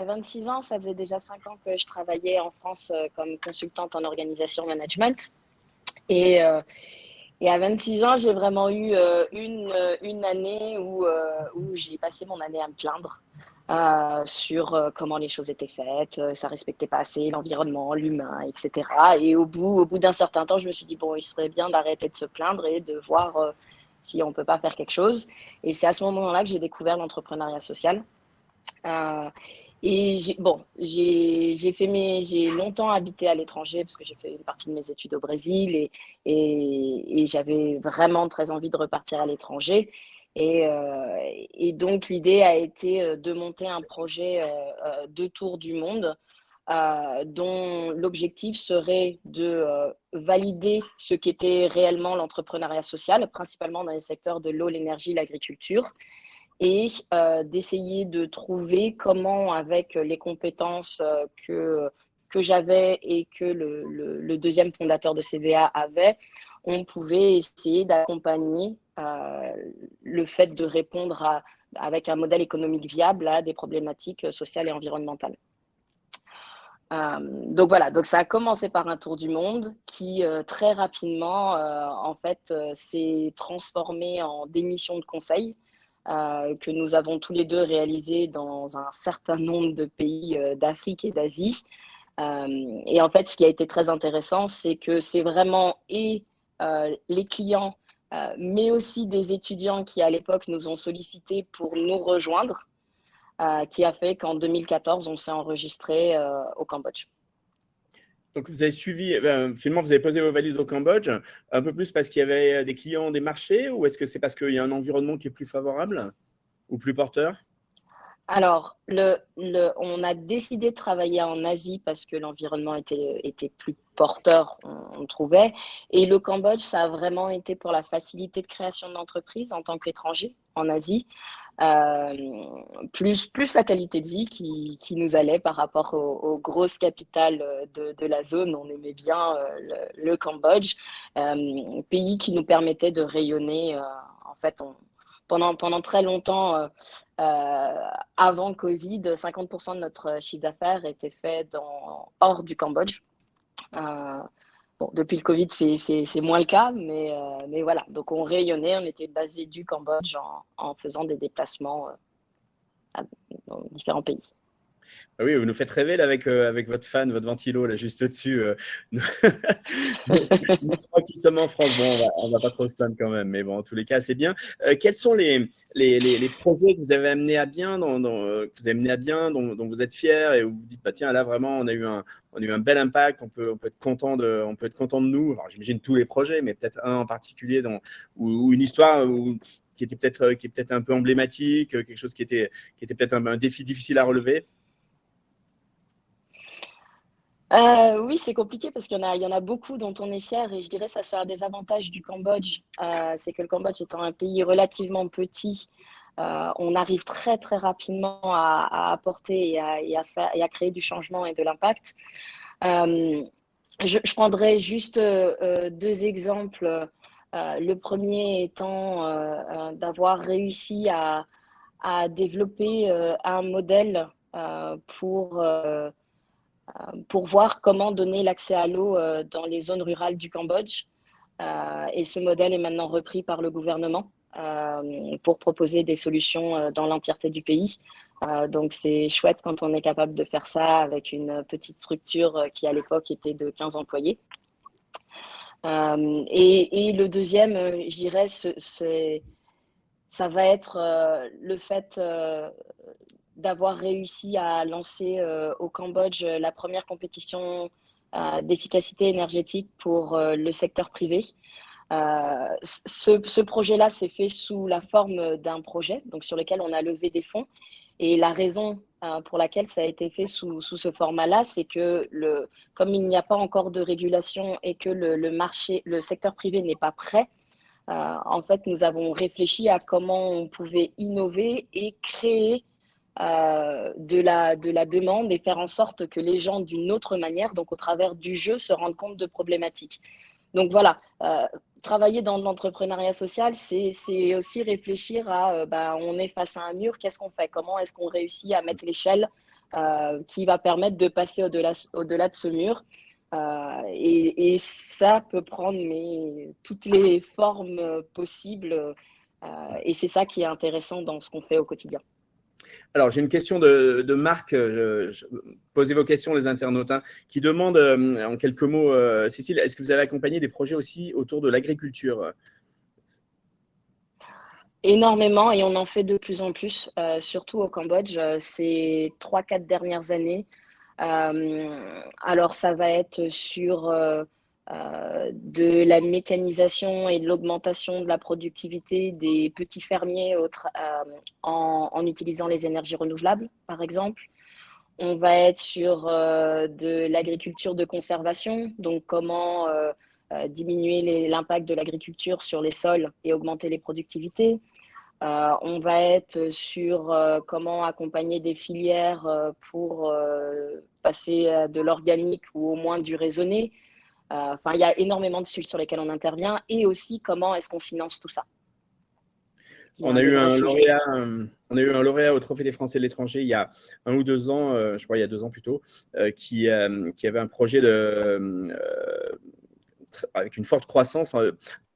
26 ans. Ça faisait déjà 5 ans que je travaillais en France comme consultante en organisation management. Et à 26 ans, j'ai vraiment eu une année où j'ai passé mon année à me plaindre. sur comment les choses étaient faites, ça respectait pas assez l'environnement, l'humain, etc. Et au bout d'un certain temps, je me suis dit, bon, il serait bien d'arrêter de se plaindre et de voir si on peut pas faire quelque chose. Et c'est à ce moment-là que j'ai découvert l'entrepreneuriat social. Euh, et j'ai longtemps habité à l'étranger parce que j'ai fait une partie de mes études au Brésil et j'avais vraiment très envie de repartir à l'étranger. Et donc l'idée a été de monter un projet de tour du monde dont l'objectif serait de valider ce qu'était réellement l'entrepreneuriat social, principalement dans les secteurs de l'eau, l'énergie, l'agriculture, et d'essayer de trouver comment, avec les compétences que j'avais et que le deuxième fondateur de CVA avait, on pouvait essayer d'accompagner le fait de répondre avec un modèle économique viable à des problématiques sociales et environnementales. Donc voilà, donc ça a commencé par un tour du monde qui très rapidement en fait s'est transformé en des missions de conseil que nous avons tous les deux réalisées dans un certain nombre de pays d'Afrique et d'Asie. Et en fait, ce qui a été très intéressant, c'est que c'est vraiment les clients, mais aussi des étudiants qui à l'époque nous ont sollicités pour nous rejoindre, qui a fait qu'en 2014, on s'est enregistré au Cambodge. Donc, vous avez suivi, finalement, vous avez posé vos valises au Cambodge, un peu plus parce qu'il y avait des clients, des marchés, ou est-ce que c'est parce qu'il y a un environnement qui est plus favorable ou plus porteur? Alors, on a décidé de travailler en Asie parce que l'environnement était plus porteur, on trouvait. Et le Cambodge, ça a vraiment été pour la facilité de création d'entreprise en tant qu'étranger en Asie. Plus la qualité de vie qui nous allait par rapport aux grosses capitales de la zone. On aimait bien le Cambodge, pays qui nous permettait de rayonner. En fait, pendant très longtemps, avant Covid, 50% de notre chiffre d'affaires était fait hors du Cambodge. Bon, depuis le Covid, c'est moins le cas, mais voilà. Donc, on rayonnait, on était basé du Cambodge en faisant des déplacements dans différents pays. Ah oui, vous nous faites rêver là, avec votre fan, votre ventilo, là, juste au-dessus. Nous trois qui sommes en France, bon, on va pas trop se plaindre quand même, mais bon, en tous les cas, c'est bien. Quels sont les projets que vous avez amenés à bien, dont vous êtes fiers et où vous dites, bah, tiens, là, vraiment, on a eu un bel impact, on peut être content de nous. Alors, j'imagine tous les projets, mais peut-être un en particulier ou une histoire qui est peut-être un peu emblématique, quelque chose qui était peut-être un défi difficile à relever. Oui, c'est compliqué parce qu'il y en a beaucoup dont on est fier et je dirais ça c'est un des avantages du Cambodge, c'est que le Cambodge étant un pays relativement petit, on arrive très très rapidement à apporter et à créer du changement et de l'impact. Je prendrai juste deux exemples. Le premier étant d'avoir réussi à développer un modèle pour voir comment donner l'accès à l'eau dans les zones rurales du Cambodge. Et ce modèle est maintenant repris par le gouvernement pour proposer des solutions dans l'entièreté du pays. Donc c'est chouette quand on est capable de faire ça avec une petite structure qui à l'époque était de 15 employés. Et le deuxième, je dirais, ça va être le fait d'avoir réussi à lancer au Cambodge la première compétition d'efficacité énergétique pour le secteur privé. Ce projet-là s'est fait sous la forme d'un projet, donc sur lequel on a levé des fonds. Et la raison pour laquelle ça a été fait sous ce format-là, c'est que comme il n'y a pas encore de régulation et que le secteur privé n'est pas prêt, en fait, nous avons réfléchi à comment on pouvait innover et créer de la demande et faire en sorte que les gens, d'une autre manière, donc au travers du jeu, se rendent compte de problématiques. Donc voilà, travailler dans l'entrepreneuriat social, c'est aussi réfléchir à, on est face à un mur, qu'est-ce qu'on fait? Comment est-ce qu'on réussit à mettre l'échelle qui va permettre de passer au-delà de ce mur? Et ça peut prendre toutes les formes possibles. Et c'est ça qui est intéressant dans ce qu'on fait au quotidien. Alors, j'ai une question de Marc. Posez vos questions, les internautes, hein, qui demande en quelques mots, Cécile, est-ce que vous avez accompagné des projets aussi autour de l'agriculture? Énormément, et on en fait de plus en plus, surtout au Cambodge, ces 3-4 dernières années. Alors, ça va être sur de la mécanisation et de l'augmentation de la productivité des petits fermiers en utilisant les énergies renouvelables, par exemple. On va être sur de l'agriculture de conservation, donc comment diminuer l'impact de l'agriculture sur les sols et augmenter les productivités. On va être sur comment accompagner des filières pour passer de l'organique ou au moins du raisonné. Enfin, il y a énormément de sujets sur lesquels on intervient, et aussi comment est-ce qu'on finance tout ça. On a eu un lauréat au Trophée des Français de l'étranger il y a 1 ou 2 ans, je crois il y a 2 ans plutôt, qui avait un projet avec une forte croissance,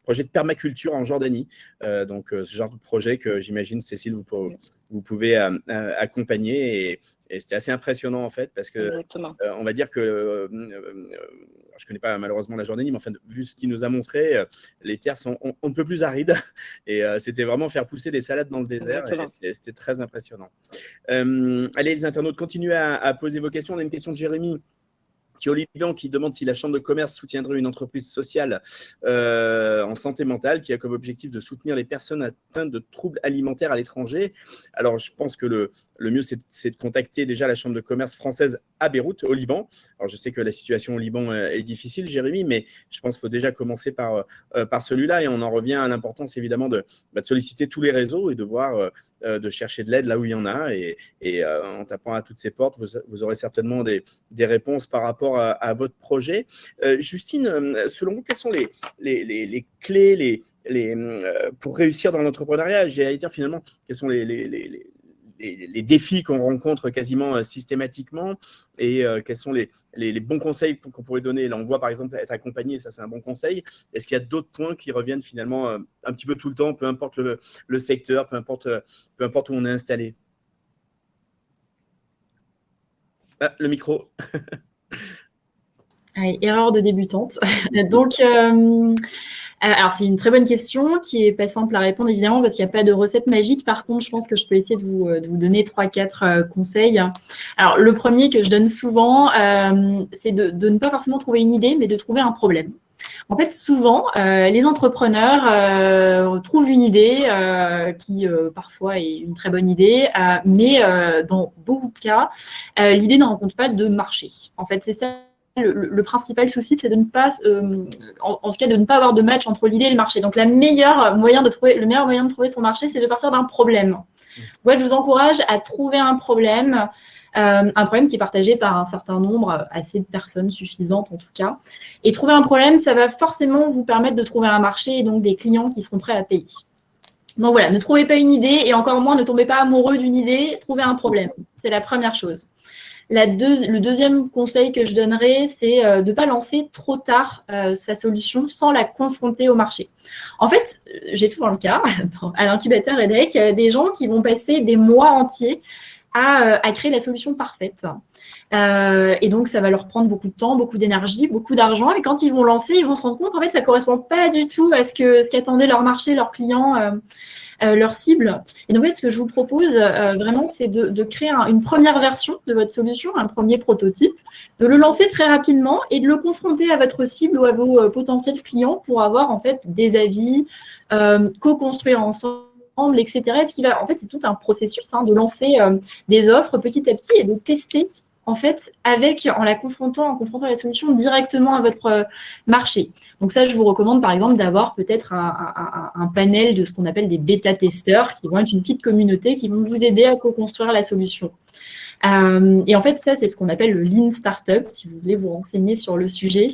projet de permaculture en Jordanie. Donc, ce genre de projet que j'imagine, Cécile, vous pouvez accompagner. Et c'était assez impressionnant, en fait, parce que on va dire que je ne connais pas malheureusement la Jordanie, mais enfin, vu ce qu'il nous a montré, les terres sont on ne peut plus arides. Et c'était vraiment faire pousser des salades dans le désert. C'était très impressionnant. Allez, les internautes, continuez à poser vos questions. On a une question de Jérémy qui est au Liban, qui demande si la Chambre de commerce soutiendrait une entreprise sociale en santé mentale qui a comme objectif de soutenir les personnes atteintes de troubles alimentaires à l'étranger. Alors, je pense que le mieux, c'est de contacter déjà la Chambre de commerce française à Beyrouth, au Liban. Alors, je sais que la situation au Liban est difficile, Jérémy, mais je pense qu'il faut déjà commencer par celui-là. Et on en revient à l'importance, évidemment, de solliciter tous les réseaux et de voir, de chercher de l'aide là où il y en a. Et en tapant à toutes ces portes, vous aurez certainement des réponses par rapport à votre projet. Justine, selon vous, quelles sont les clés pour réussir dans l'entrepreneuriat? J'allais dire finalement, quels sont les défis qu'on rencontre quasiment systématiquement, et quels sont les bons conseils qu'on pourrait donner? Là, on voit par exemple être accompagné, ça c'est un bon conseil. Est-ce qu'il y a d'autres points qui reviennent finalement un petit peu tout le temps, peu importe le secteur, peu importe où on est installé? Le micro. Allez, erreur de débutante. Donc, alors c'est une très bonne question qui est pas simple à répondre évidemment parce qu'il n'y a pas de recette magique. Par contre, je pense que je peux essayer de vous donner 3-4 conseils. Alors, le premier que je donne souvent, c'est de ne pas forcément trouver une idée, mais de trouver un problème. En fait, souvent, les entrepreneurs trouvent une idée qui parfois est une très bonne idée, mais dans beaucoup de cas, l'idée ne rencontre pas de marché. En fait, c'est ça. Le principal souci, c'est de ne pas, en tout cas, de ne pas avoir de match entre l'idée et le marché. Donc, le meilleur moyen de trouver son marché, c'est de partir d'un problème. Ouais, je vous encourage à trouver un problème qui est partagé par un certain nombre, assez de personnes suffisantes en tout cas. Et trouver un problème, ça va forcément vous permettre de trouver un marché et donc des clients qui seront prêts à payer. Donc voilà, ne trouvez pas une idée et encore moins ne tombez pas amoureux d'une idée, trouvez un problème. C'est la première chose. Le deuxième conseil que je donnerais, c'est de ne pas lancer trop tard sa solution sans la confronter au marché. En fait, j'ai souvent le cas à l'incubateur EDHEC, des gens qui vont passer des mois entiers à créer la solution parfaite. Et donc, ça va leur prendre beaucoup de temps, beaucoup d'énergie, beaucoup d'argent. Et quand ils vont lancer, ils vont se rendre compte qu'en fait, ça ne correspond pas du tout à ce qu'attendait leur marché, leurs clients, leur cible. Et donc, en fait, ce que je vous propose vraiment, c'est de créer une première version de votre solution, un premier prototype, de le lancer très rapidement et de le confronter à votre cible ou à vos potentiels clients pour avoir en fait des avis, co-construire ensemble, etc. En fait, c'est tout un processus de lancer des offres petit à petit et de tester en fait, en confrontant la solution directement à votre marché. Donc ça, je vous recommande par exemple d'avoir peut-être un panel de ce qu'on appelle des bêta-testeurs qui vont être une petite communauté qui vont vous aider à co-construire la solution. Et en fait, ça, c'est ce qu'on appelle le Lean Startup, si vous voulez vous renseigner sur le sujet.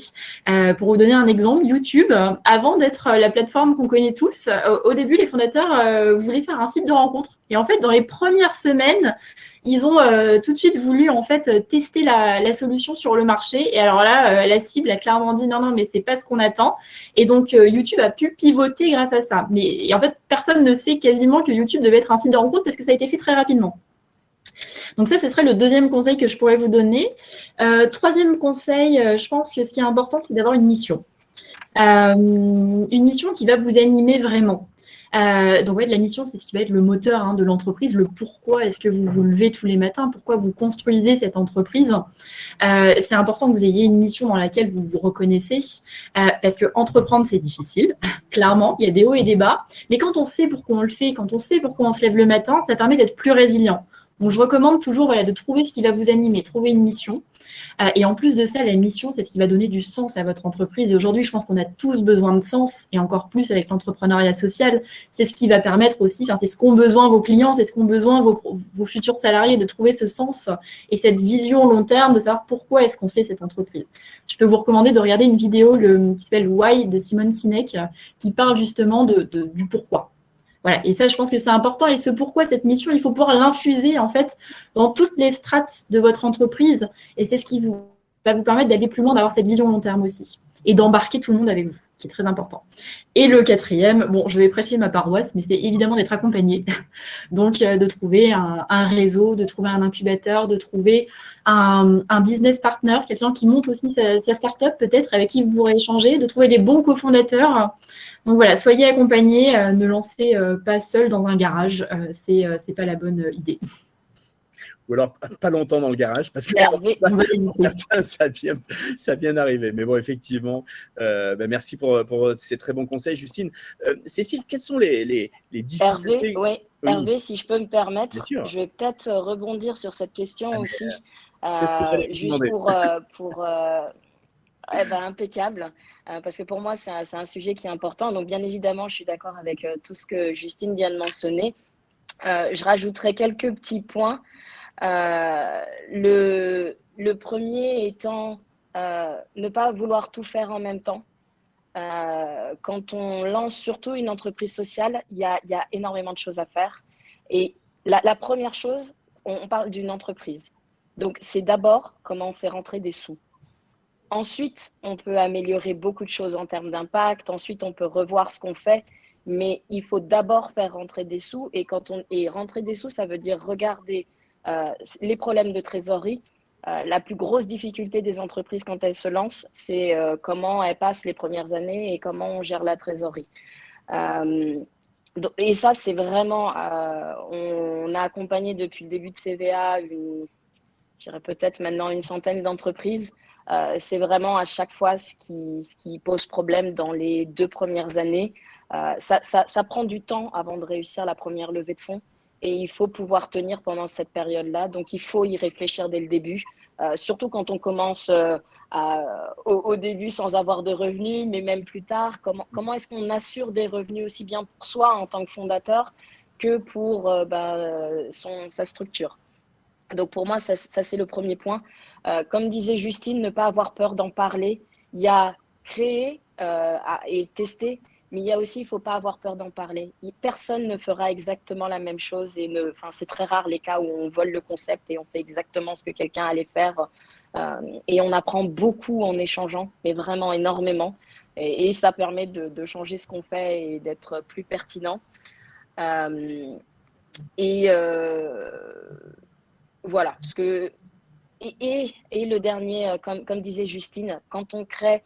Pour vous donner un exemple, YouTube, avant d'être la plateforme qu'on connaît tous, au début, les fondateurs voulaient faire un site de rencontre. Et en fait, dans les premières semaines, ils ont tout de suite voulu en fait tester la solution sur le marché. Et alors là, la cible a clairement dit non, mais c'est pas ce qu'on attend. Et donc, YouTube a pu pivoter grâce à ça. Et en fait, personne ne sait quasiment que YouTube devait être un site de rencontre parce que ça a été fait très rapidement. Donc ça, ce serait le deuxième conseil que je pourrais vous donner. Troisième conseil, je pense que ce qui est important, c'est d'avoir une mission. Une mission qui va vous animer vraiment. Donc ouais, la mission, c'est ce qui va être le moteur de l'entreprise, le pourquoi est-ce que vous vous levez tous les matins, pourquoi vous construisez cette entreprise. C'est important que vous ayez une mission dans laquelle vous vous reconnaissez, parce que entreprendre, c'est difficile, clairement, il y a des hauts et des bas, mais quand on sait pourquoi on le fait, quand on sait pourquoi on se lève le matin, ça permet d'être plus résilient. Donc, je recommande toujours de trouver ce qui va vous animer, trouver une mission. Et en plus de ça, la mission, c'est ce qui va donner du sens à votre entreprise. Et aujourd'hui, je pense qu'on a tous besoin de sens, et encore plus avec l'entrepreneuriat social. C'est ce qui va permettre aussi, c'est ce qu'ont besoin vos clients, c'est ce qu'ont besoin vos futurs salariés, de trouver ce sens et cette vision long terme, de savoir pourquoi est-ce qu'on fait cette entreprise. Je peux vous recommander de regarder une vidéo qui s'appelle Why de Simone Sinek, qui parle justement du pourquoi. Voilà. Et ça, je pense que c'est important. Et ce pourquoi, cette mission, il faut pouvoir l'infuser en fait dans toutes les strates de votre entreprise. Et c'est ce qui va vous permettre d'aller plus loin, d'avoir cette vision long terme aussi. Et d'embarquer tout le monde avec vous, qui est très important. Et le quatrième, je vais prêcher ma paroisse, mais c'est évidemment d'être accompagné. Donc, de trouver un réseau, de trouver un incubateur, de trouver un business partner, quelqu'un qui monte aussi sa start-up peut-être, avec qui vous pourrez échanger, de trouver les bons cofondateurs. Donc voilà, soyez accompagnés, ne lancez pas seul dans un garage, c'est pas la bonne idée. Ou alors pas longtemps dans le garage, parce que certains, ça vient d'arriver. Mais bon, effectivement, merci pour ces très bons conseils, Justine. Cécile, quelles sont les difficultés? Hervé, si je peux me permettre, je vais peut-être rebondir sur cette question aussi, juste pour impeccable, parce que pour moi, c'est un sujet qui est important. Donc, bien évidemment, je suis d'accord avec tout ce que Justine vient de mentionner. Je rajouterai quelques petits points. Le premier étant ne pas vouloir tout faire en même temps. Quand on lance surtout une entreprise sociale, il y a énormément de choses à faire. Et la première chose, on parle d'une entreprise. Donc, c'est d'abord comment on fait rentrer des sous. Ensuite, on peut améliorer beaucoup de choses en termes d'impact. Ensuite, on peut revoir ce qu'on fait. Mais il faut d'abord faire rentrer des sous. Et rentrer des sous, ça veut dire regarder les problèmes de trésorerie. La plus grosse difficulté des entreprises quand elles se lancent, c'est comment elles passent les premières années et comment on gère la trésorerie. Et ça, c'est vraiment... on a accompagné depuis le début de CVA, je dirais peut-être maintenant une centaine d'entreprises. C'est vraiment à chaque fois ce qui pose problème dans les 2 premières années. Ça prend du temps avant de réussir la première levée de fonds. Et il faut pouvoir tenir pendant cette période-là. Donc, il faut y réfléchir dès le début, surtout quand on commence au début sans avoir de revenus, mais même plus tard. Comment est-ce qu'on assure des revenus aussi bien pour soi en tant que fondateur que pour sa structure? Donc, pour moi, ça c'est le premier point. Comme disait Justine, ne pas avoir peur d'en parler. Il y a créer et tester. Mais il y a aussi, il ne faut pas avoir peur d'en parler. Personne ne fera exactement la même chose. C'est très rare les cas où on vole le concept et on fait exactement ce que quelqu'un allait faire. Et on apprend beaucoup en échangeant, mais vraiment énormément. Et ça permet de changer ce qu'on fait et d'être plus pertinent. Voilà. Et le dernier, comme disait Justine, quand on crée,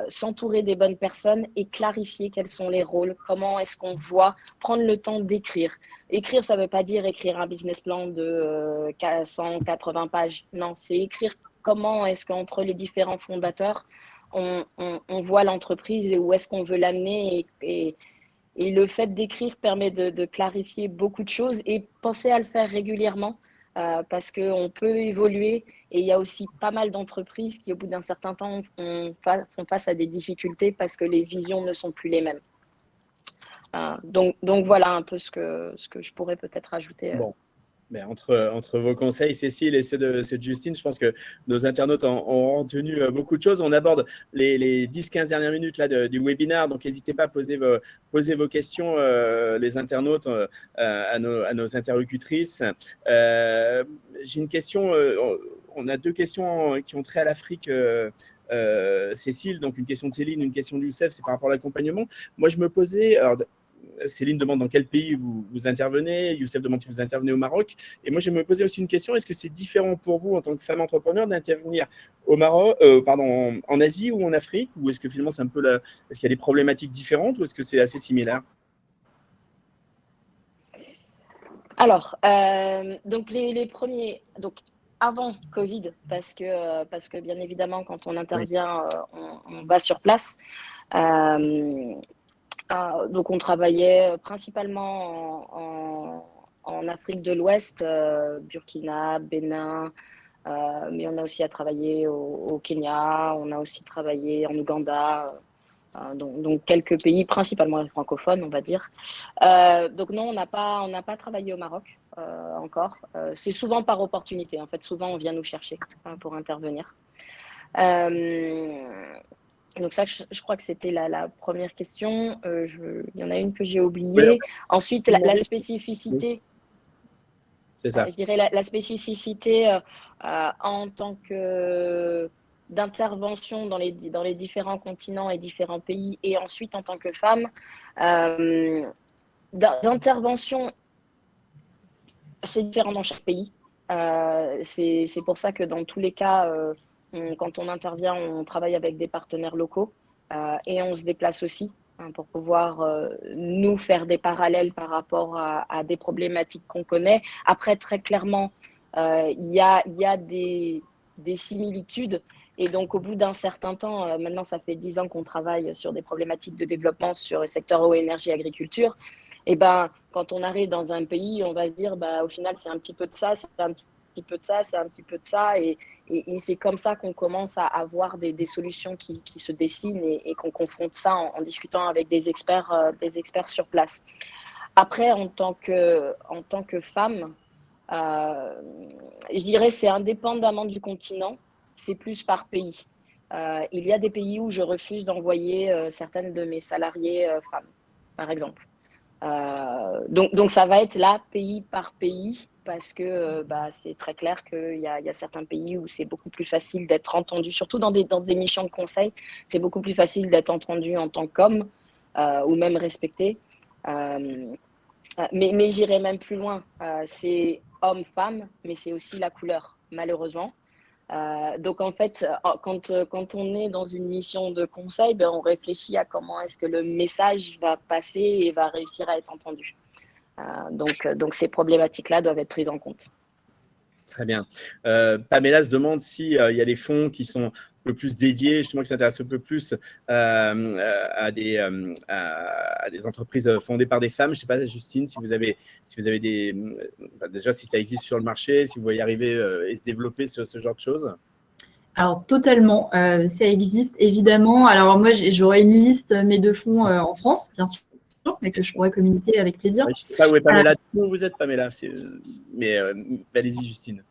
s'entourer des bonnes personnes et clarifier quels sont les rôles, comment est-ce qu'on voit, prendre le temps d'écrire. Écrire, ça ne veut pas dire écrire un business plan de 180 pages. Non, c'est écrire comment est-ce qu'entre les différents fondateurs, on voit l'entreprise et où est-ce qu'on veut l'amener. Et le fait d'écrire permet de clarifier beaucoup de choses et penser à le faire régulièrement. Parce qu'on peut évoluer et il y a aussi pas mal d'entreprises qui, au bout d'un certain temps, font face à des difficultés parce que les visions ne sont plus les mêmes. Donc voilà un peu ce que je pourrais peut-être ajouter. Bon. Mais entre vos conseils, Cécile, et ceux de Justine, je pense que nos internautes ont retenu beaucoup de choses. On aborde les 10-15 dernières minutes là, du webinaire, donc n'hésitez pas à poser vos questions, les internautes, à nos interlocutrices. J'ai une question, on a 2 questions qui ont trait à l'Afrique. Cécile, donc une question de Céline, une question de Youssef, c'est par rapport à l'accompagnement. Moi, je me posais... Alors, Céline demande dans quel pays vous intervenez. Youssef demande si vous intervenez au Maroc. Et moi, je me posais aussi une question. Est-ce que c'est différent pour vous, en tant que femme entrepreneur, d'intervenir au Maroc, en Asie ou en Afrique? Ou est-ce que finalement, c'est un peu est-ce qu'il y a des problématiques différentes ou est-ce que c'est assez similaire? Alors, donc les premiers, donc avant Covid, parce que bien évidemment, quand on intervient, on va sur place. Donc, on travaillait principalement en Afrique de l'Ouest, Burkina, Bénin, mais on a aussi à travailler au Kenya, on a aussi travaillé en Ouganda. Donc quelques pays, principalement francophones, on va dire. Donc non, on n'a pas travaillé au Maroc encore. C'est souvent par opportunité. En fait, souvent, on vient nous chercher pour intervenir. Donc ça, je crois que c'était la première question. Il y en a une que j'ai oubliée. Oui, Ensuite, la spécificité. C'est ça. Je dirais la spécificité en tant que d'intervention dans les différents continents et différents pays, et ensuite en tant que femme, d'intervention, c'est différent dans chaque pays. C'est pour ça que dans tous les cas, quand on intervient, on travaille avec des partenaires locaux et on se déplace aussi pour pouvoir nous faire des parallèles par rapport à des problématiques qu'on connaît. Après, très clairement, il y a des similitudes. Et donc, au bout d'un certain temps, maintenant, ça fait 10 ans qu'on travaille sur des problématiques de développement sur le secteur eau, énergie, agriculture. Et ben, quand on arrive dans un pays, on va se dire, au final, c'est un petit peu de ça, c'est un petit peu de ça, c'est un petit peu de ça. Et c'est comme ça qu'on commence à avoir des solutions qui se dessinent et qu'on confronte ça en discutant avec des experts sur place. Après, en tant que femme, je dirais c'est indépendamment du continent, c'est plus par pays. Il y a des pays où je refuse d'envoyer certaines de mes salariés femmes, par exemple. Donc ça va être là pays par pays, parce que c'est très clair qu'il y a certains pays où c'est beaucoup plus facile d'être entendu, surtout dans des missions de conseil, c'est beaucoup plus facile d'être entendu en tant qu'homme ou même respecté. Mais j'irai même plus loin. C'est homme-femme, mais c'est aussi la couleur, malheureusement. Donc en fait, quand on est dans une mission de conseil, on réfléchit à comment est-ce que le message va passer et va réussir à être entendu. Donc ces problématiques-là doivent être prises en compte. Très bien. Pamela se demande s'il y a des fonds qui sont un peu plus dédiés, justement, qui s'intéressent un peu plus à des entreprises fondées par des femmes. Je ne sais pas, Justine, si vous avez des… déjà, si ça existe sur le marché, si vous voyez arriver et se développer ce genre de choses. Alors, totalement, ça existe, évidemment. Alors, moi, j'aurais une liste, mais de fonds en France, bien sûr, mais que je pourrais communiquer avec plaisir. Je ne sais pas où est Pamela. Où vous êtes, Pamela? Mais allez-y, Justine.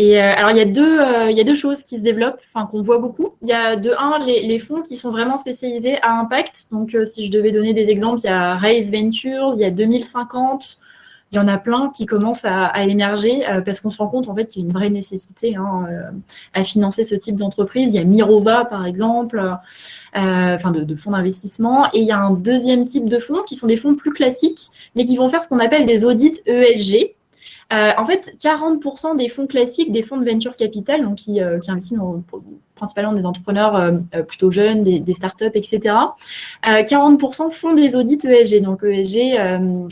Et alors, il y a deux choses qui se développent, qu'on voit beaucoup. Il y a de un, les fonds qui sont vraiment spécialisés à impact. Donc, si je devais donner des exemples, il y a Raise Ventures, il y a 2050. Il y en a plein qui commencent à émerger parce qu'on se rend compte en fait qu'il y a une vraie nécessité à financer ce type d'entreprise. Il y a Mirova, par exemple, de fonds d'investissement. Et il y a un deuxième type de fonds qui sont des fonds plus classiques, mais qui vont faire ce qu'on appelle des audits ESG. En fait, 40% des fonds classiques, des fonds de venture capital, donc qui investissent principalement des entrepreneurs plutôt jeunes, des startups, etc. 40% font des audits ESG, donc ESG,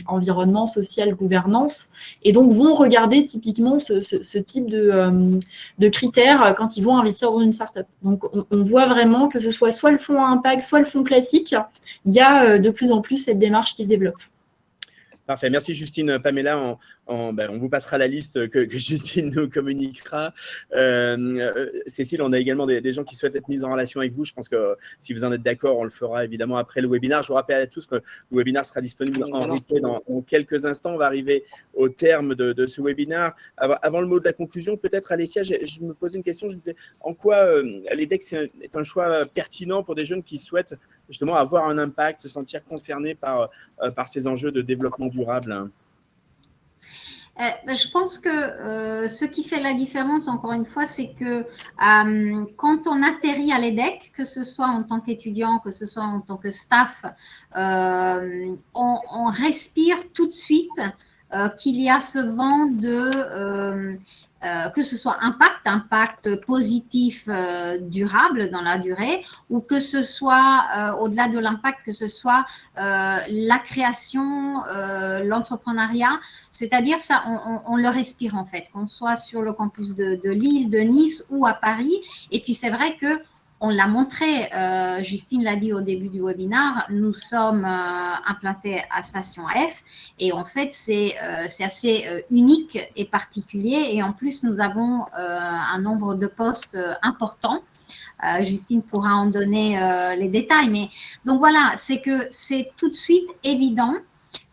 environnement, social, gouvernance, et donc vont regarder typiquement ce type de critères quand ils vont investir dans une startup. Donc, on voit vraiment que ce soit le fonds à impact, soit le fonds classique, il y a de plus en plus cette démarche qui se développe. Parfait. Merci, Justine. Pamela, on vous passera la liste que Justine nous communiquera. Cécile, on a également des gens qui souhaitent être mis en relation avec vous. Je pense que si vous en êtes d'accord, on le fera évidemment après le webinaire. Je vous rappelle à tous que le webinaire sera disponible en replay dans quelques instants. On va arriver au terme de ce webinaire. Avant le mot de la conclusion, peut-être, Alessia, je me posais une question. Je me disais, en quoi l'EDEX est un choix pertinent pour des jeunes qui souhaitent justement avoir un impact, se sentir concernés par ces enjeux de développement durable? Je pense que ce qui fait la différence, encore une fois, c'est que quand on atterrit à l'EDEC, que ce soit en tant qu'étudiant, que ce soit en tant que staff, on respire tout de suite qu'il y a ce vent de que ce soit impact positif durable dans la durée, ou que ce soit au-delà de l'impact, que ce soit la création, l'entrepreneuriat, c'est-à-dire ça, on le respire en fait, qu'on soit sur le campus de Lille, de Nice ou à Paris. Et puis c'est vrai que on l'a montré, Justine l'a dit au début du webinaire, nous sommes implantés à Station F et en fait c'est assez unique et particulier, et en plus nous avons un nombre de postes important. Justine pourra en donner les détails, mais donc voilà, c'est que c'est tout de suite évident.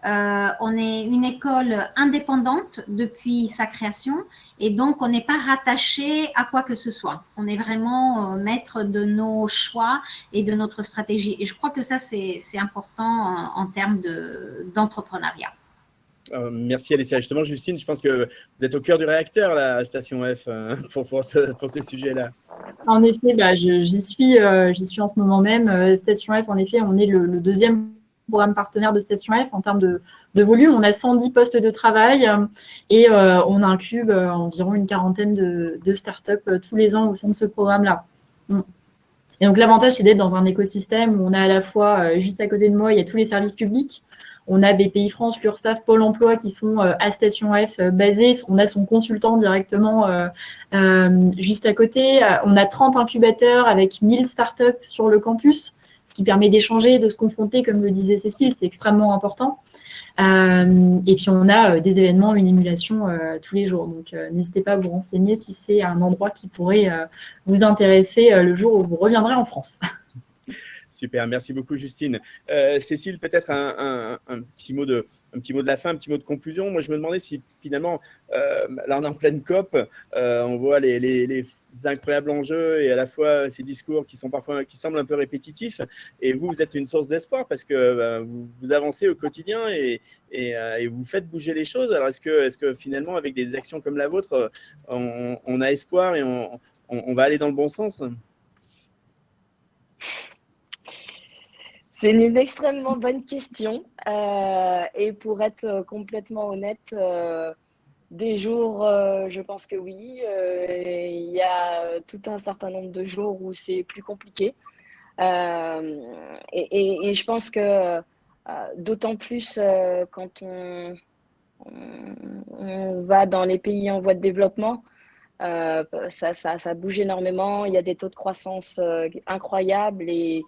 On est une école indépendante depuis sa création et donc on n'est pas rattaché à quoi que ce soit. On est vraiment maître de nos choix et de notre stratégie. Et je crois que ça, c'est important en termes d'entrepreneuriat. Merci Alessia. Justement, Justine, je pense que vous êtes au cœur du réacteur, la Station F, pour ces sujets-là. En effet, j'y suis en ce moment même. Station F, en effet, on est le deuxième programme partenaire de Station F en termes de volume. On a 110 postes de travail et on incube environ une quarantaine de startups tous les ans au sein de ce programme-là. Et donc, l'avantage, c'est d'être dans un écosystème où on a à la fois, juste à côté de moi, il y a tous les services publics. On a BPI-France, l'URSSAF, Pôle emploi qui sont à Station F basés. On a son consultant directement juste à côté. On a 30 incubateurs avec 1000 startups sur le campus, ce qui permet d'échanger, de se confronter, comme le disait Cécile, c'est extrêmement important. Et puis, on a des événements, une émulation tous les jours. Donc, n'hésitez pas à vous renseigner si c'est un endroit qui pourrait vous intéresser le jour où vous reviendrez en France. Super, merci beaucoup Justine. Cécile, peut-être un petit mot de la fin, un petit mot de conclusion. Moi, je me demandais si finalement, là on est en pleine COP, on voit les incroyables enjeux et à la fois ces discours qui semblent un peu répétitifs. Et vous êtes une source d'espoir parce que vous avancez au quotidien et vous faites bouger les choses. Alors, est-ce que finalement, avec des actions comme la vôtre, on a espoir et on va aller dans le bon sens ? C'est une extrêmement bonne question. Et pour être complètement honnête, des jours, je pense que oui. Il y a tout un certain nombre de jours où c'est plus compliqué. Et je pense que d'autant plus quand on va dans les pays en voie de développement, ça bouge énormément. Il y a des taux de croissance incroyables et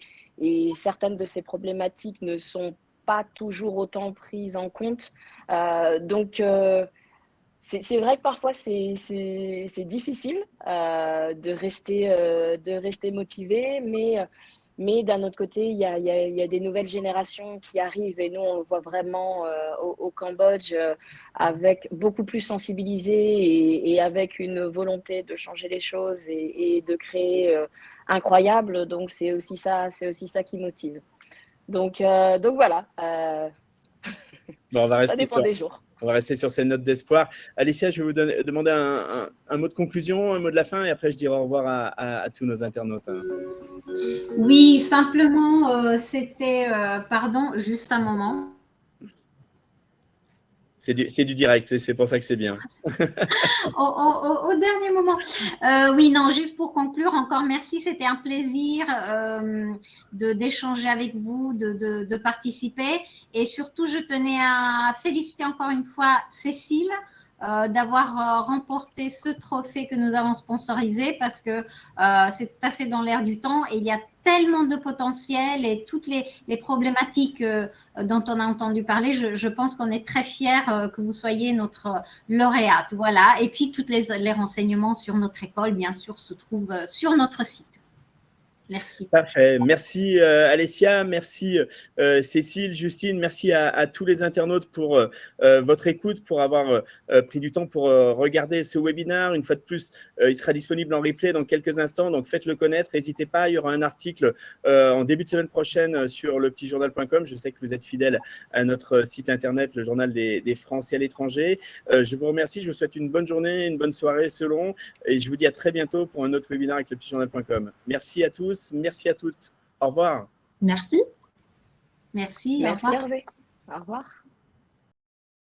certaines de ces problématiques ne sont pas toujours autant prises en compte. Donc, c'est vrai que parfois, c'est difficile de rester motivé, mais d'un autre côté, il y a des nouvelles générations qui arrivent et nous, on le voit vraiment au Cambodge avec beaucoup plus sensibilisé et avec une volonté de changer les choses et de créer incroyable. Donc, c'est aussi ça qui motive. Donc voilà, Bon, on va ça dépend des jours. On va rester sur ces notes d'espoir. Alessia, je vais vous demander un mot de conclusion, un mot de la fin, et après je dirai au revoir à tous nos internautes. Oui, simplement, c'était, pardon, juste un moment. C'est du direct, c'est pour ça que c'est bien. Au dernier moment. Oui, non, juste pour conclure, encore merci, c'était un plaisir d'échanger avec vous, de participer. Et surtout, je tenais à féliciter encore une fois Cécile d'avoir remporté ce trophée que nous avons sponsorisé parce que c'est tout à fait dans l'air du temps et il y a tellement de potentiel et toutes les problématiques dont on a entendu parler, je pense qu'on est très fiers que vous soyez notre lauréate. Voilà. Et puis, tous les renseignements sur notre école, bien sûr, se trouvent sur notre site. Merci. Parfait. Merci Alessia, merci Cécile, Justine, merci à tous les internautes pour votre écoute, pour avoir pris du temps pour regarder ce webinaire. Une fois de plus, il sera disponible en replay dans quelques instants, donc faites-le connaître, n'hésitez pas, il y aura un article en début de semaine prochaine sur lepetitjournal.com. Je sais que vous êtes fidèles à notre site internet, le journal des Français à l'étranger. Je vous remercie, je vous souhaite une bonne journée, une bonne soirée selon, et je vous dis à très bientôt pour un autre webinaire avec lepetitjournal.com. Merci à tous. Merci à toutes. Au revoir. Merci. Merci. Merci Hervé. Au revoir.